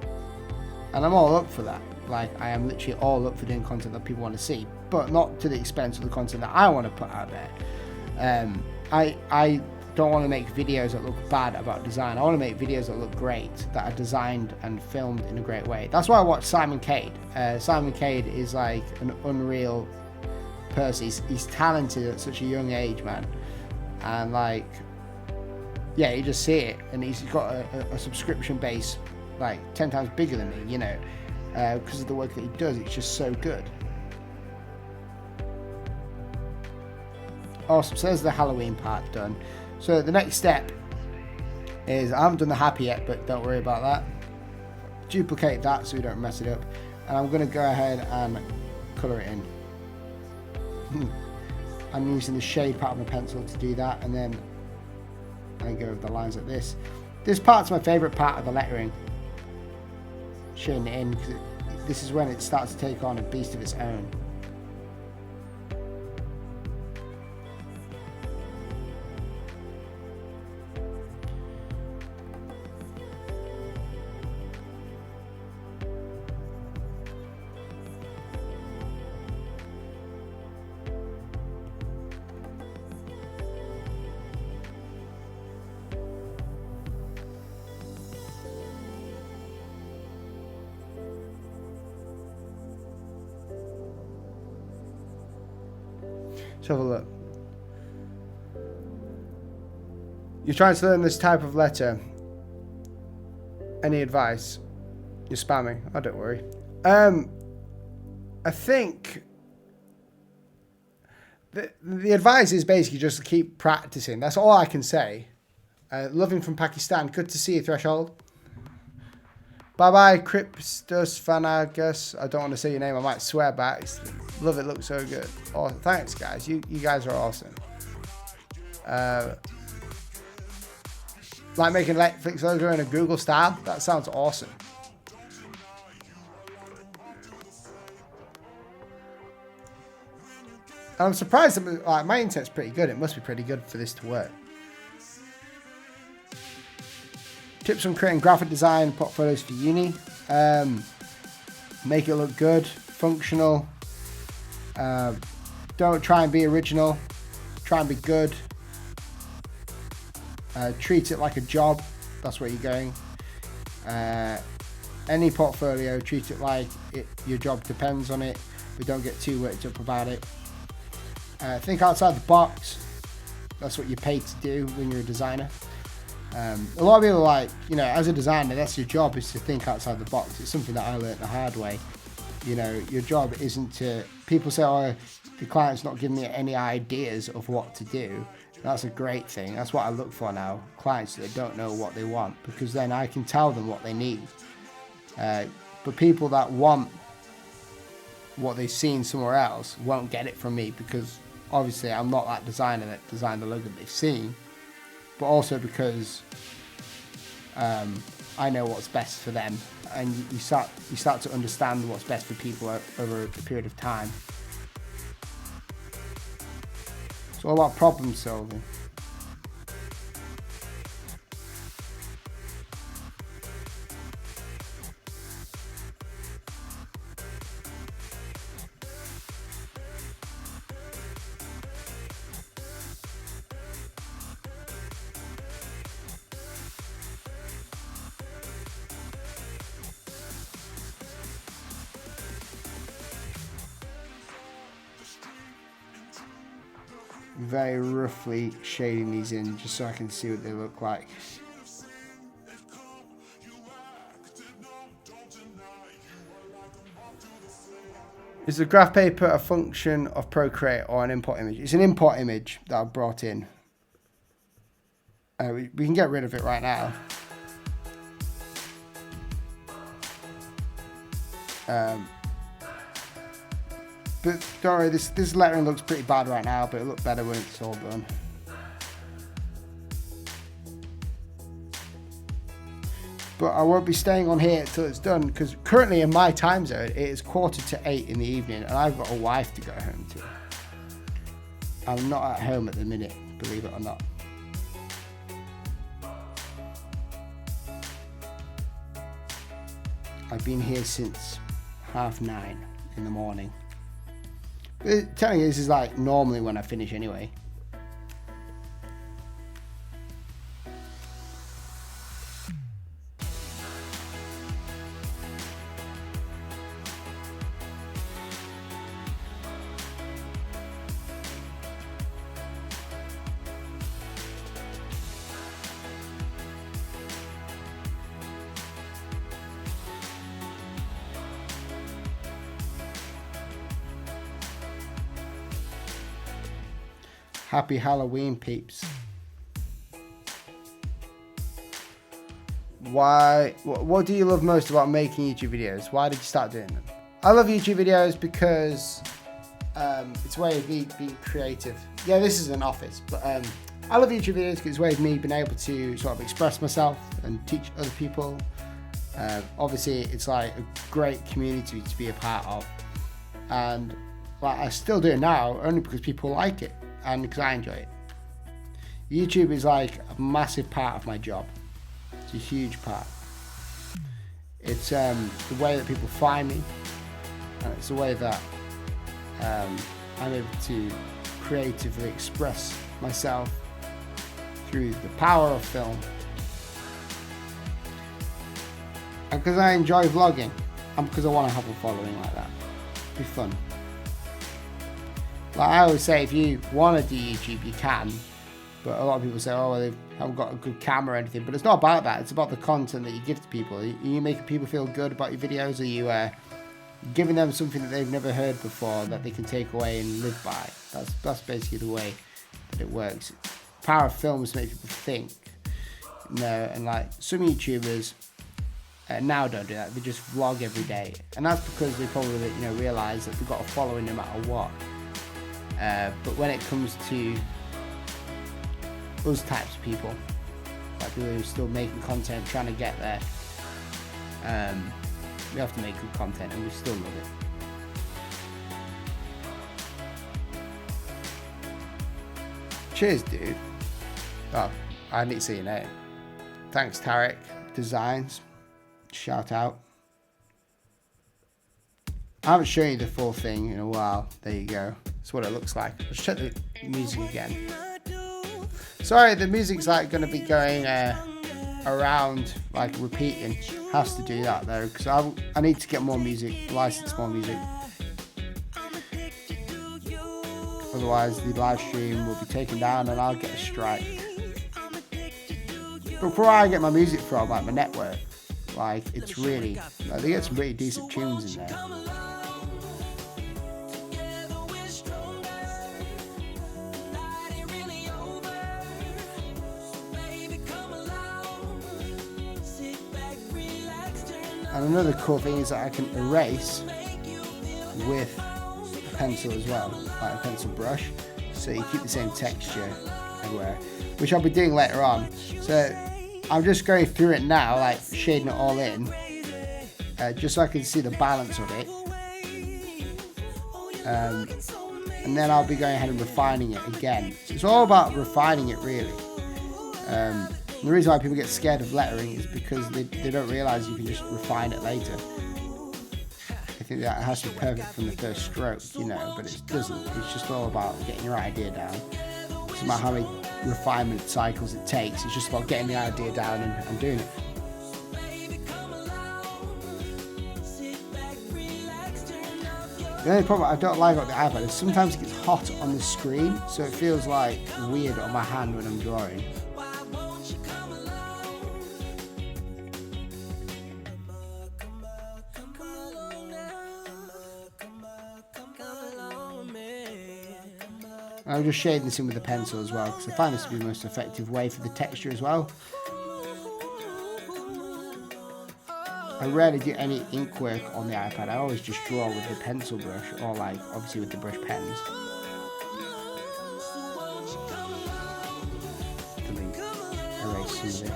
I'm all up for that. Like, I am literally all up for doing content that people want to see, but not to the expense of the content that I want to put out there. I don't want to make videos that look bad about design. I want to make videos that look great, that are designed and filmed in a great way. That's why I watch Simon Cade. Simon Cade is like an unreal person. He's talented at such a young age, man. And like, yeah, you just see it. And he's got a subscription base like 10 times bigger than me, you know, because of the work that he does. It's just so good. Awesome. So there's the Halloween part done. So the next step is, I haven't done the happy yet, but don't worry about that. Duplicate that so we don't mess it up. And I'm going to go ahead and colour it in. I'm using the shade part of my pencil to do that, and then I go with the lines like this. This part's my favourite part of the lettering. Shading it in, because this is when it starts to take on a beast of its own. Let's have a look. You're trying to learn this type of letter. Any advice? You're spamming. Oh, don't worry. I think the advice is basically just to keep practicing. That's all I can say. Loving from Pakistan. Good to see you, Threshold. Bye-bye, Cryptus Fanagus. I don't want to say your name. I might swear back. Love it. Looks so good. Oh, thanks, guys. You guys are awesome. Like making Netflix logo in a Google style. That sounds awesome. And I'm surprised that like, my internet's pretty good. It must be pretty good for this to work. Tips on creating graphic design portfolios for uni. Make it look good, functional. Don't try and be original. Try and be good. Treat it like a job. That's where you're going. Any portfolio, treat it like your job depends on it, but don't get too worked up about it. Think outside the box. That's what you're paid to do when you're a designer. A lot of people are like, you know, as a designer, that's your job, is to think outside the box. It's something that I learned the hard way. You know, your job isn't to, people say, oh, the client's not giving me any ideas of what to do. That's a great thing. That's what I look for now. Clients that don't know what they want, because then I can tell them what they need. But people that want what they've seen somewhere else won't get it from me, because obviously I'm not that designer that designed the logo that they've seen, but also because I know what's best for them, and you start to understand what's best for people over a period of time. It's all about problem solving. Very roughly shading these in just so I can see what they look like. Is the graph paper a function of Procreate or an import image? It's an import image that I've brought in. We can get rid of it right now. But don't worry, this lettering looks pretty bad right now, but it'll look better when it's all done. But I won't be staying on here until it's done, because currently in my time zone, it is 7:45 in the evening, and I've got a wife to go home to. I'm not at home at the minute, believe it or not. I've been here since 9:30 in the morning. But telling you, this is like normally when I finish anyway. Happy Halloween, peeps. What do you love most about making YouTube videos? Why did you start doing them? I love YouTube videos because it's a way of me being creative. Yeah, this is an office, but I love YouTube videos because it's a way of me being able to sort of express myself and teach other people. Obviously, it's like a great community to be a part of, and like I still do it now only because people like it. And because I enjoy it. YouTube is like a massive part of my job. It's a huge part. It's the way that people find me, and it's the way that I'm able to creatively express myself through the power of film. And because I enjoy vlogging, and because I want to have a following like that. It'd be fun. Like I always say, if you want to do YouTube, you can, but a lot of people say, oh, well, they haven't got a good camera or anything, but it's not about that. It's about the content that you give to people. Are you making people feel good about your videos? Are you giving them something that they've never heard before that they can take away and live by? That's basically the way that it works. Power of film is to make people think, you know, and like some YouTubers now don't do that. They just vlog every day, and that's because they probably, you know, realise that they've got a following no matter what. But when it comes to those types of people, like people who are still making content, trying to get there, we have to make good content, and we still love it. Cheers, dude. Oh, I need to see your name. Thanks, Tarek Designs. Shout out. I haven't shown you the full thing in a while. There you go. That's what it looks like. Let's check the music again. Sorry, the music's like going to be going around, like repeating. Has to do that though, because I need to get more music, license more music. Otherwise, the live stream will be taken down and I'll get a strike. But where I get my music from, like my network, like it's really, like, they get some pretty decent tunes in there. And another cool thing is that I can erase with a pencil as well, like a pencil brush, so you keep the same texture everywhere, which I'll be doing later on. So I'm just going through it now, like shading it all in, just so I can see the balance of it. And then I'll be going ahead and refining it again. So it's all about refining it, really. The reason why people get scared of lettering is because they don't realise you can just refine it later. I think that it has to be perfect from the first stroke, you know, but it doesn't. It's just all about getting your idea down. It doesn't matter how many refinement cycles it takes, it's just about getting the idea down and doing it. The only problem I don't like about the iPad is sometimes it gets hot on the screen, so it feels like weird on my hand when I'm drawing. I'm just shading this in with a pencil as well, because I find this to be the most effective way for the texture as well. I rarely do any ink work on the iPad. I always just draw with the pencil brush, or like obviously with the brush pens. Delete, erase some of this.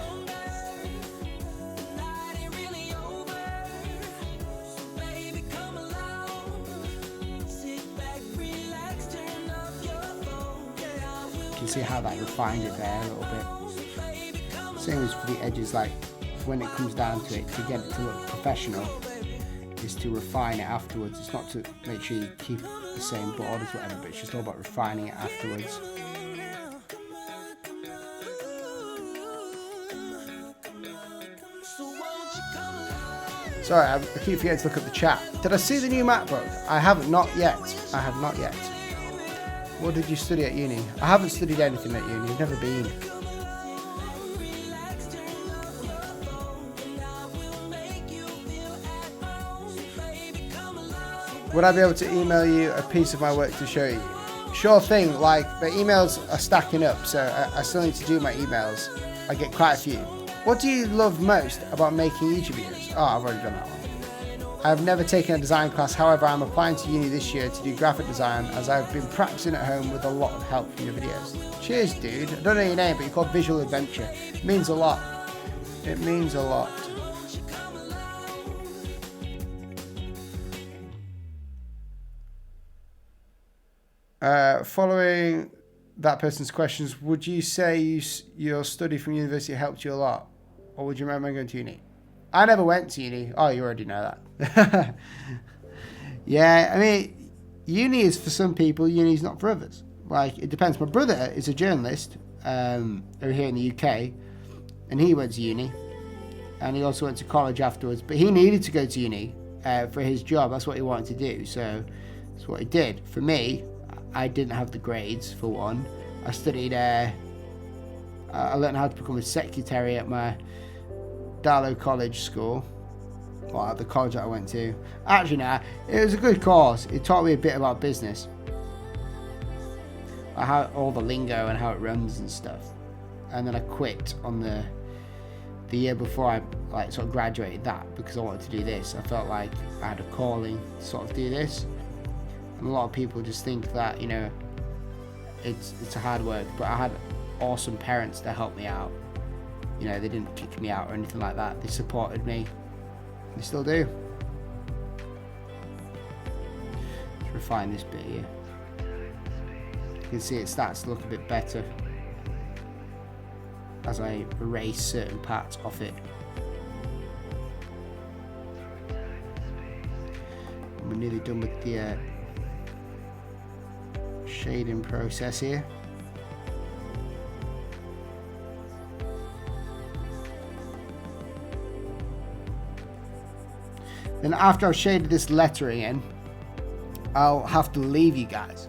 can see how that refined it there a little bit. Same as for the edges, like when it comes down to it, to get it to look professional, is to refine it afterwards. It's not to make sure you keep the same borders, whatever, but it's just all about refining it afterwards. Sorry, I keep forgetting to look at the chat. Did I see the new MacBook? I haven't, not yet. I have not yet. What did you study at uni? I haven't studied anything at uni. I've never been. Would I be able to email you a piece of my work to show you? Sure thing. Like, the emails are stacking up, so I still need to do my emails. I get quite a few. What do you love most about making YouTube videos? Oh, I've already done that one. I've never taken a design class. However, I'm applying to uni this year to do graphic design, as I've been practicing at home with a lot of help from your videos. Cheers, dude. I don't know your name, but you're called Visual Adventure. It means a lot. It means a lot. Following that person's questions, would you say your study from university helped you a lot? Or would you remember going to uni? I never went to uni. Oh, you already know that. Yeah, I mean, uni is for some people, uni is not for others. Like, it depends. My brother is a journalist over here in the UK, and he went to uni, and he also went to college afterwards, but he needed to go to uni for his job. That's what he wanted to do, so that's what he did. For me, I didn't have the grades, for one. I studied, I learned how to become a secretary at my Darlow College school, or at the college that I went to. Actually, no, it was a good course. It taught me a bit about business, how all the lingo and how it runs and stuff. And then I quit on the year before I sort of graduated that, because I wanted to do this. I felt like I had a calling to sort of do this. And a lot of people just think that, you know, it's a hard work, but I had awesome parents to help me out. You know, they didn't kick me out or anything like that. They supported me. They still do. Let's refine this bit here. You can see it starts to look a bit better as I erase certain parts off it. We're nearly done with the shading process here. Then after I've shaded this lettering in, I'll have to leave you guys,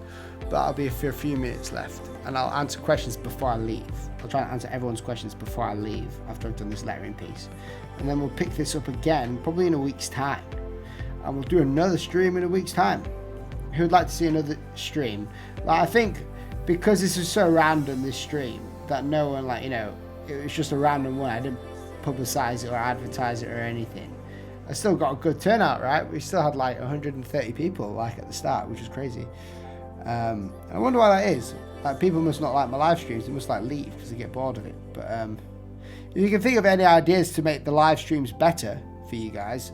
but I'll be for a few minutes left, and I'll answer questions before I leave. I'll try to answer everyone's questions before I leave, after I've done this lettering piece, and then we'll pick this up again probably in a week's time, and we'll do another stream in a week's time. Who would like to see another stream? Like, I think because this is so random, this stream, that no one, like, you know, it was just a random one. I didn't publicize it or advertise it or anything. I still got a good turnout, right? We still had like 130 people like at the start, which is crazy. I wonder why that is. Like, people must not like my live streams. They must like leave because they get bored of it. But if you can think of any ideas to make the live streams better for you guys,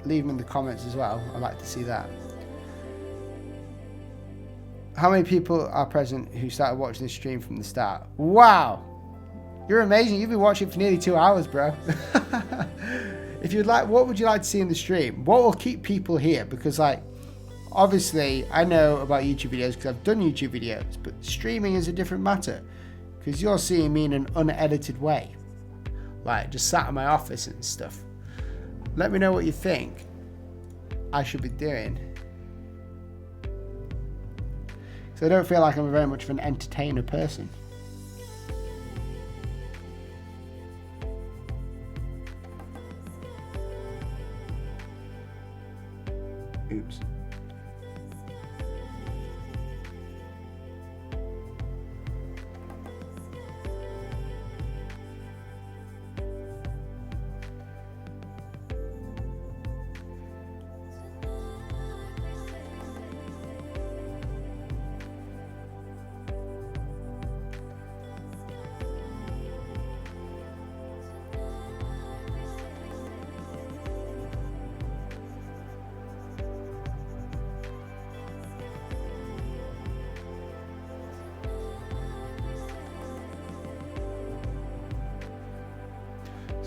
leave them in the comments as well. I'd like to see that. How many people are present who started watching this stream from the start? Wow, you're amazing. You've been watching for nearly 2 hours, bro. If you'd like, what would you like to see in the stream? What will keep people here? Because, like, obviously I know about YouTube videos because I've done YouTube videos, but streaming is a different matter because you're seeing me in an unedited way, like just sat in my office and stuff. Let me know what you think I should be doing. So I don't feel like I'm very much of an entertainer person. Oops.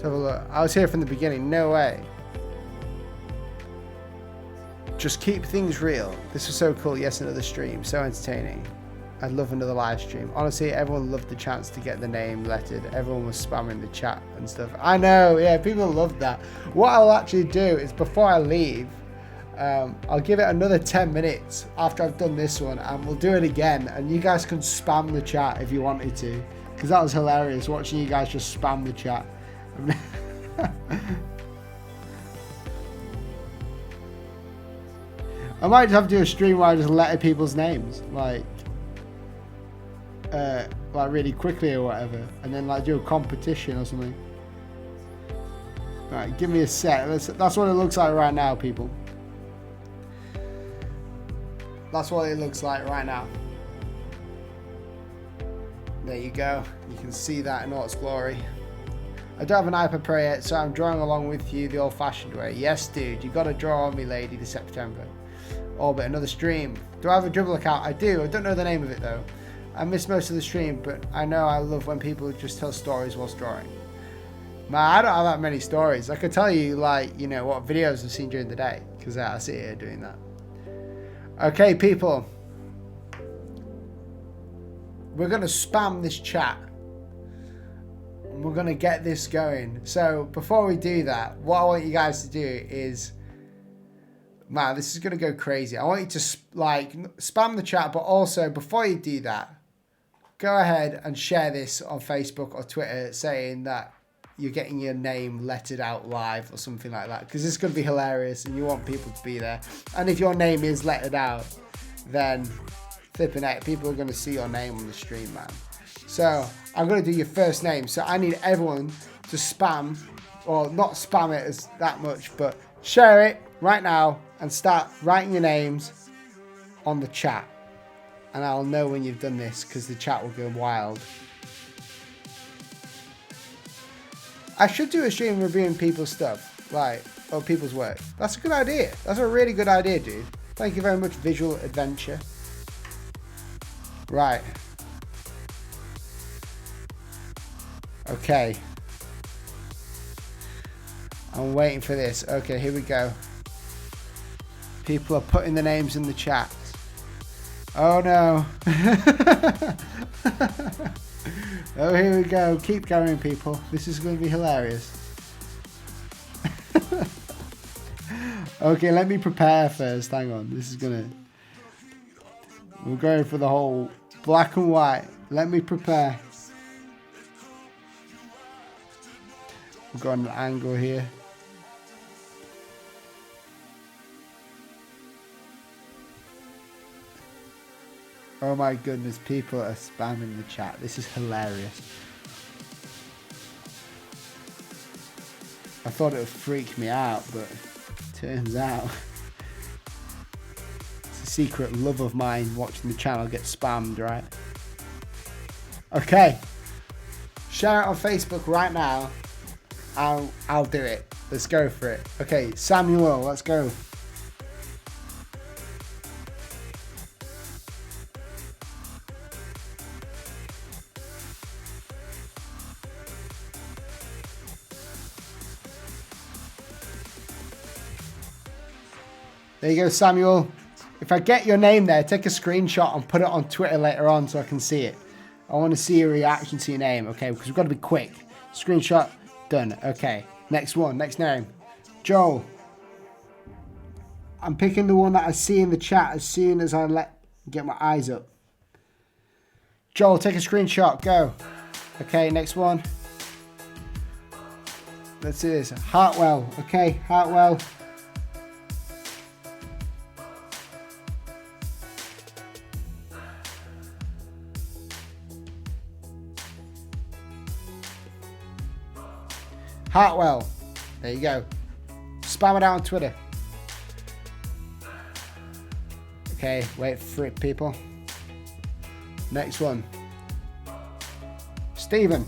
Let's have a look. I was here from the beginning. No way. Just keep things real. This was so cool. Yes, another stream. So entertaining. I'd love another live stream. Honestly, everyone loved the chance to get the name lettered. Everyone was spamming the chat and stuff. I know, yeah, people loved that. What I'll actually do is before I leave, I'll give it another 10 minutes after I've done this one, and we'll do it again. And you guys can spam the chat if you wanted to, because that was hilarious watching you guys just spam the chat. I might just have to do a stream where I just letter people's names, like really quickly or whatever, and then like do a competition or something. Right, give me a sec. That's what it looks like right now, people. That's what it looks like right now. There you go. You can see that in all its glory. I don't have an iPad Pro yet, so I'm drawing along with you the old-fashioned way. Yes, dude, you got to draw on me, lady, this September. Orbit, another stream. Do I have a Dribble account? I do. I don't know the name of it though. I missed most of the stream, but I know I love when people just tell stories whilst drawing. Man, I don't have that many stories. I could tell you, like, you know, what videos I've seen during the day, because I sit here doing that. Okay, people. We're going to spam this chat. And we're going to get this going. So, before we do that, what I want you guys to do is... Man, this is going to go crazy. I want you to, like, spam the chat, but also, before you do that, go ahead and share this on Facebook or Twitter saying that you're getting your name lettered out live or something like that, because it's going to be hilarious and you want people to be there. And if your name is lettered out, then flipping out, people are going to see your name on the stream, man. So I'm going to do your first name. So I need everyone to spam, or not spam it as that much, but share it right now and start writing your names on the chat. And I'll know when you've done this, because the chat will go wild. I should do a stream reviewing people's stuff, like, or people's work. That's a good idea. That's a really good idea, dude. Thank you very much, Visual Adventure. Right. Okay. I'm waiting for this. Okay, here we go. People are putting the names in the chat. Oh no. Oh, here we go. Keep going, people. This is going to be hilarious. Okay, let me prepare first. Hang on. This is going to... We're going for the whole black and white. Let me prepare. We've got an angle here. Oh my goodness, people are spamming the chat. This is hilarious. I thought it would freak me out, but turns out it's a secret love of mine, watching the channel get spammed, right? Okay. Share it on Facebook right now. I'll do it. Let's go for it. Okay, Samuel, let's go. There you go, Samuel. If I get your name there, take a screenshot and put it on Twitter later on so I can see it. I want to see your reaction to your name, okay? Because we've got to be quick. Screenshot, done. Okay, next one, next name. Joel. I'm picking the one that I see in the chat as soon as I get my eyes up. Joel, take a screenshot, go. Okay, next one. Let's do this. Hartwell, okay, Hartwell. Hartwell. There you go. Spam it out on Twitter. Okay, wait for it, people. Next one. Stephen.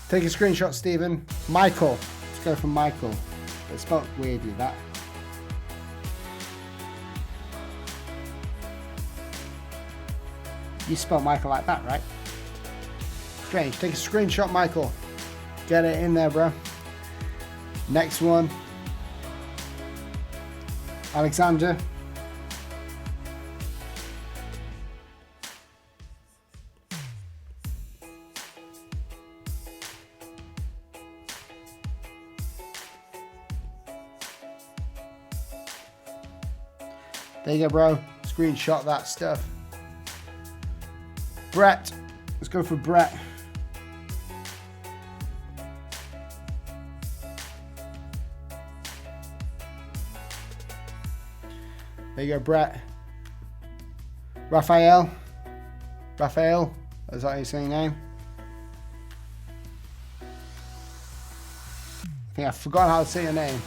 Take a screenshot, Stephen. Michael. Let's go for Michael. It's spelled weirdly, that. You spell Michael like that, right? Strange. Take a screenshot, Michael. Get it in there, bro. Next one. Alexander. There you go, bro. Screenshot that stuff. Brett. Let's go for Brett. There you go, Brett. Raphael. Raphael. Is that how you say your name? I think I forgot how to say your name.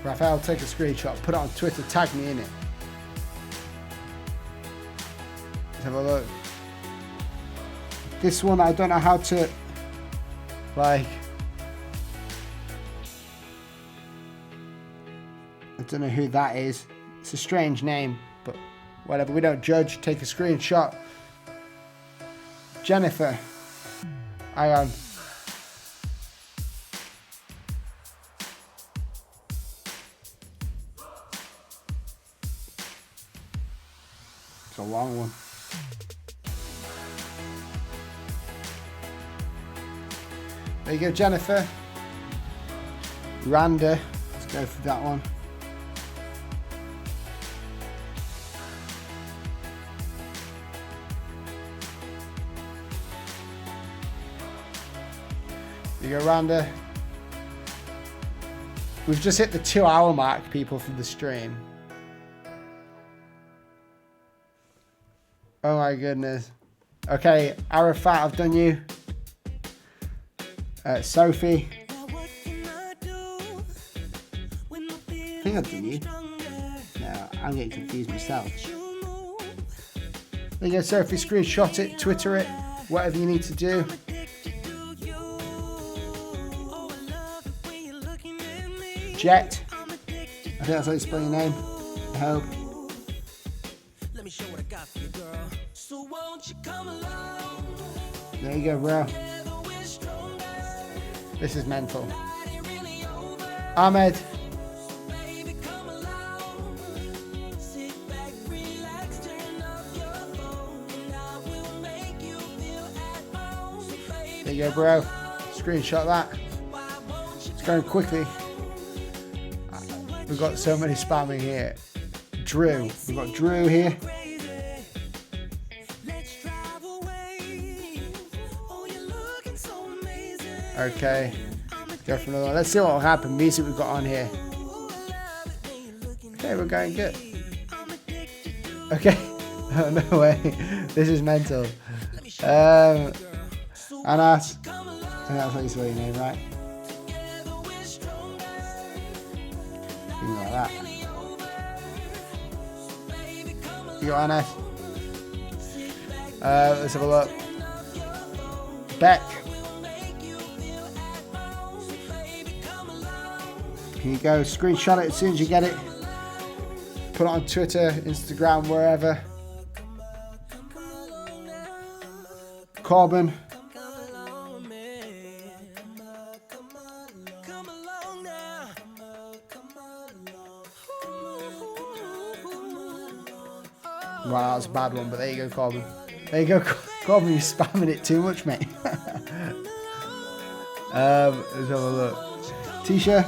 Raphael, take a screenshot, put it on Twitter, tag me in it. Let's have a look. This one, I don't know how to, like, I don't know who that is. It's a strange name, but whatever, we don't judge. Take a screenshot. Jennifer. Hang on. It's a long one. There you go, Jennifer. Randa. Let's go for that one. There you go, Randa. We've just hit the 2-hour mark, people, for the stream. Oh my goodness. Okay, Arafat, I've done you. Sophie. I think I've done you. No, I'm getting confused myself. There you go, Sophie. Screenshot it, Twitter it, whatever you need to do. Jet. I think that's how you spell your name. I hope. There you go, bro. This is mental. Ahmed. There you go, bro. Screenshot that. It's going quickly. We've got so many spamming here. Drew. We've got Drew here. Okay, go for another one. Let's see what will happen. Music we've got on here. Okay, we're going good. Okay, oh, no way. This is mental. Anas. I think that's how you spell your name, right? Something like that. You got Anas. Let's have a look. Beck. Here you go, screenshot it as soon as you get it. Put it on Twitter, Instagram, wherever. Corbin. Wow, that was a bad one, but there you go, Corbin. There you go, Corbin, you're spamming it too much, mate. Let's have a look. Tisha.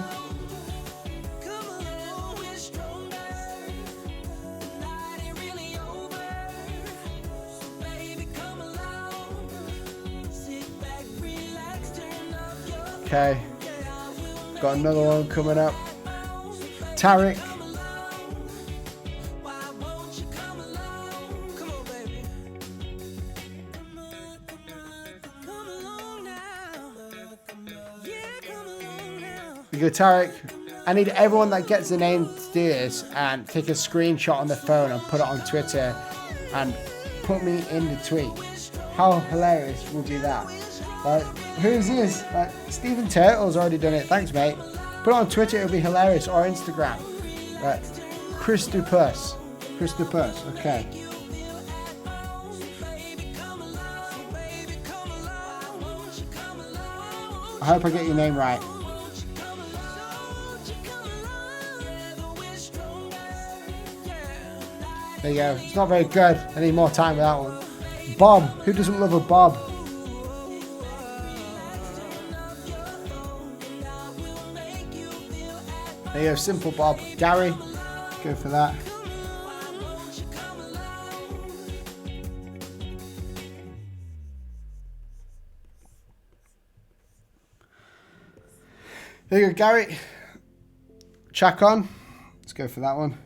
Okay, got another one coming up. Tarek. You go, Tarek. I need everyone that gets the name to do this and take a screenshot on the phone and put it on Twitter and put me in the tweet. How hilarious would be that? Like, who's this? Like, Stephen Turtle's already done it. Thanks, mate. Put it on Twitter, it'll be hilarious. Or Instagram. Right. Christopus. Christopus. Okay. I hope I get your name right. There you go. It's not very good. I need more time with that one. Bob. Who doesn't love a Bob? There you go. Simple Bob. Gary. Go for that. There you go, Gary. Chacon. Let's go for that one.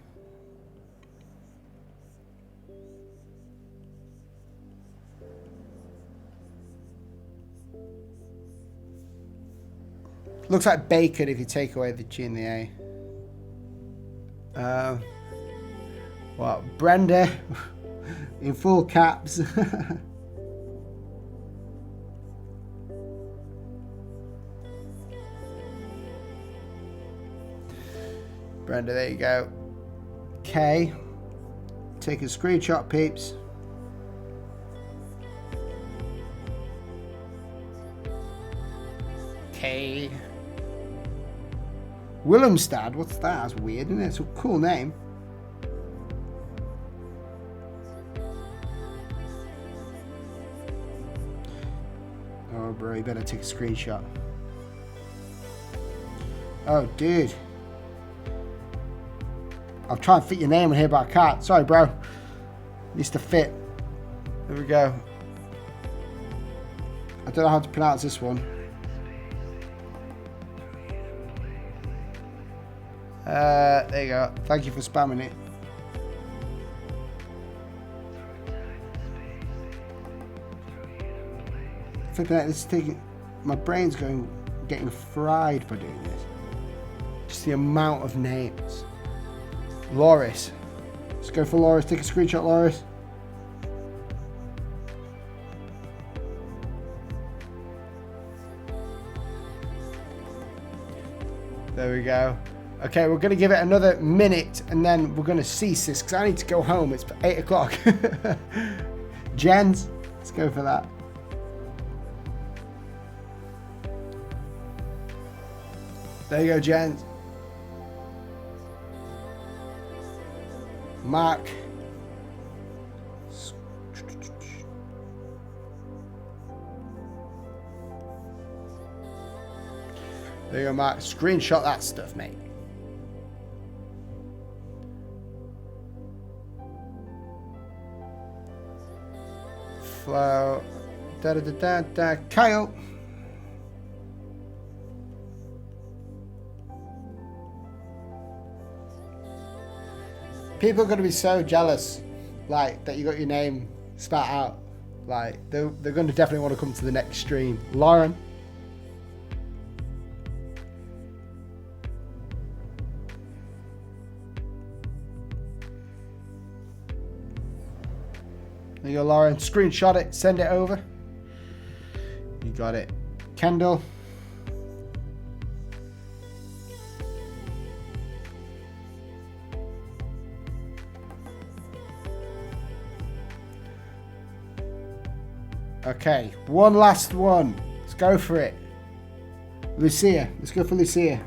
Looks like bacon if you take away the G and the A. What? Brenda in full caps. Brenda, there you go. K. Take a screenshot, peeps. K. Willemstad, what's that? That's weird, isn't it? It's a cool name. Oh, bro, you better take a screenshot. Oh, dude. I'll try and fit your name in here, but I can't. Sorry, bro. Needs to fit. There we go. I don't know how to pronounce this one. There you go. Thank you for spamming it. Flipping out, this is taking. My brain's getting fried by doing this. Just the amount of names. Loris. Let's go for Loris. Take a screenshot, Loris. There we go. Okay, we're going to give it another minute and then we're going to cease this because I need to go home. It's 8 o'clock. Jens, let's go for that. There you go, Jens. Mark. There you go, Mark. Screenshot that stuff, mate. Flow. Da da da da da. Kyle. People are going to be so jealous, like, that you got your name spat out. Like, they're going to definitely want to come to the next stream. Lauren. There you go, Lauren. Screenshot it, send it over. You got it. Kendall. Okay, one last one. Let's go for it. Lucia. Let's go for Lucia.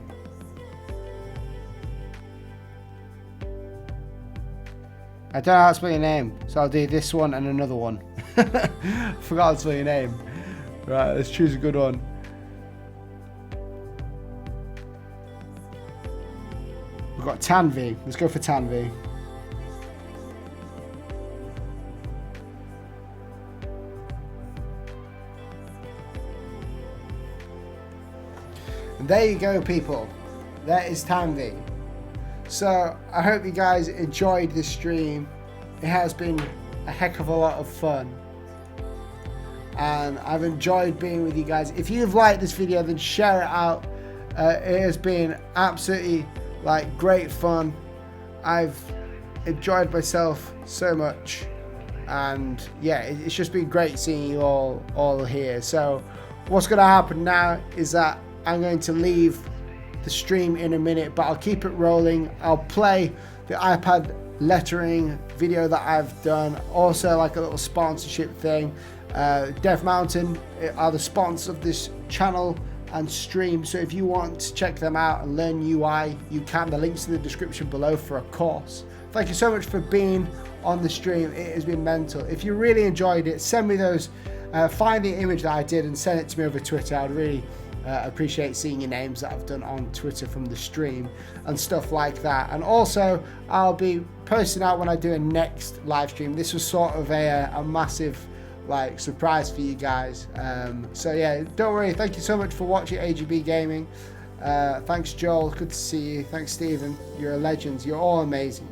I don't know how to spell your name, so I'll do this one and another one. Forgot how to spell your name. Right, let's choose a good one. We've got Tanvi. Let's go for Tanvi. And there you go, people. That is Tanvi. So I hope you guys enjoyed this stream. It has been a heck of a lot of fun. And I've enjoyed being with you guys. If you've liked this video, then share it out. It has been absolutely like great fun. I've enjoyed myself so much. And yeah, it's just been great seeing you all here. So what's going to happen now is that I'm going to leave the stream in a minute, but I'll keep it rolling. I'll play the iPad lettering video that I've done, also like a little sponsorship thing. Dev Mountain are the sponsors of this channel and stream, so if you want to check them out and learn UI, you can. The link's in the description below for a course. Thank you so much for being on the stream. It has been mental. If you really enjoyed it, send me those, find the image that I did and send it to me over Twitter. I'd really appreciate seeing your names that I've done on Twitter from the stream and stuff like that. And also, I'll be posting out when I do a next live stream. This was sort of a massive like surprise for you guys. So yeah, don't worry. Thank you so much for watching AGB Gaming. Thanks Joel, good to see you. Thanks Stephen, you're a legend. You're all amazing.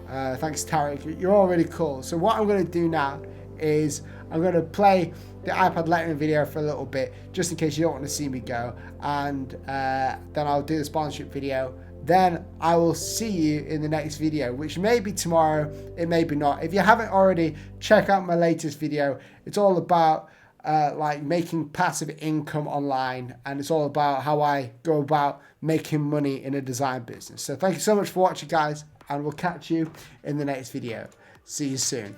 Thanks Tarek, you're all really cool. So what I'm going to do now is I'm going to play the iPad lettering video for a little bit, just in case you don't want to see me go, and then I'll do the sponsorship video. Then I will see you in the next video, which may be tomorrow, it may be not. If you haven't already, check out my latest video. It's all about like making passive income online, and it's all about how I go about making money in a design business. So thank you so much for watching, guys, and we'll catch you in the next video. See you soon.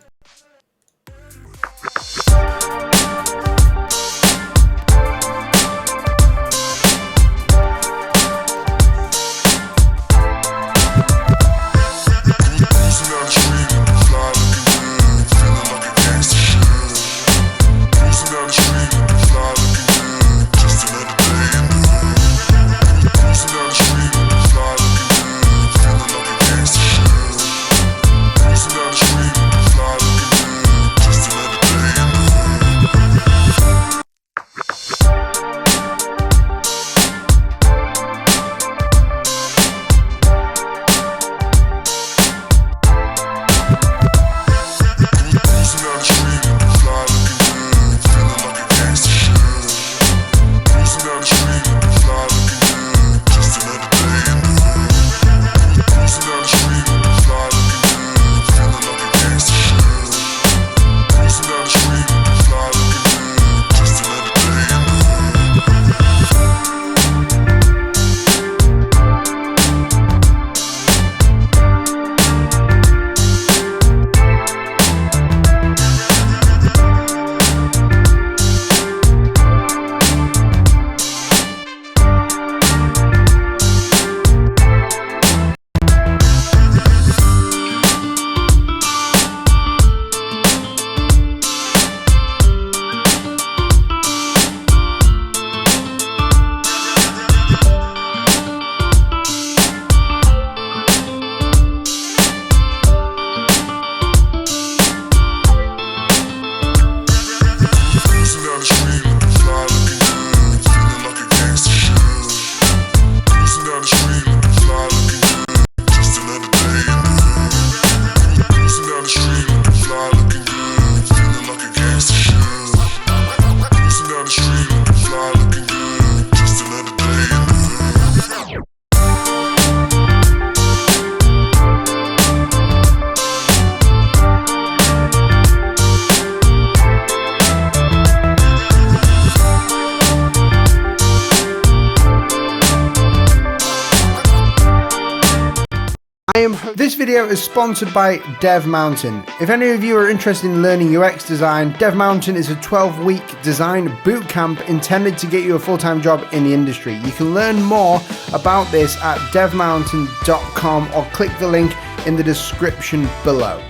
This video is sponsored by Dev Mountain. If any of you are interested in learning UX design, Dev Mountain is a 12-week design bootcamp intended to get you a full-time job in the industry. You can learn more about this at devmountain.com or click the link in the description below.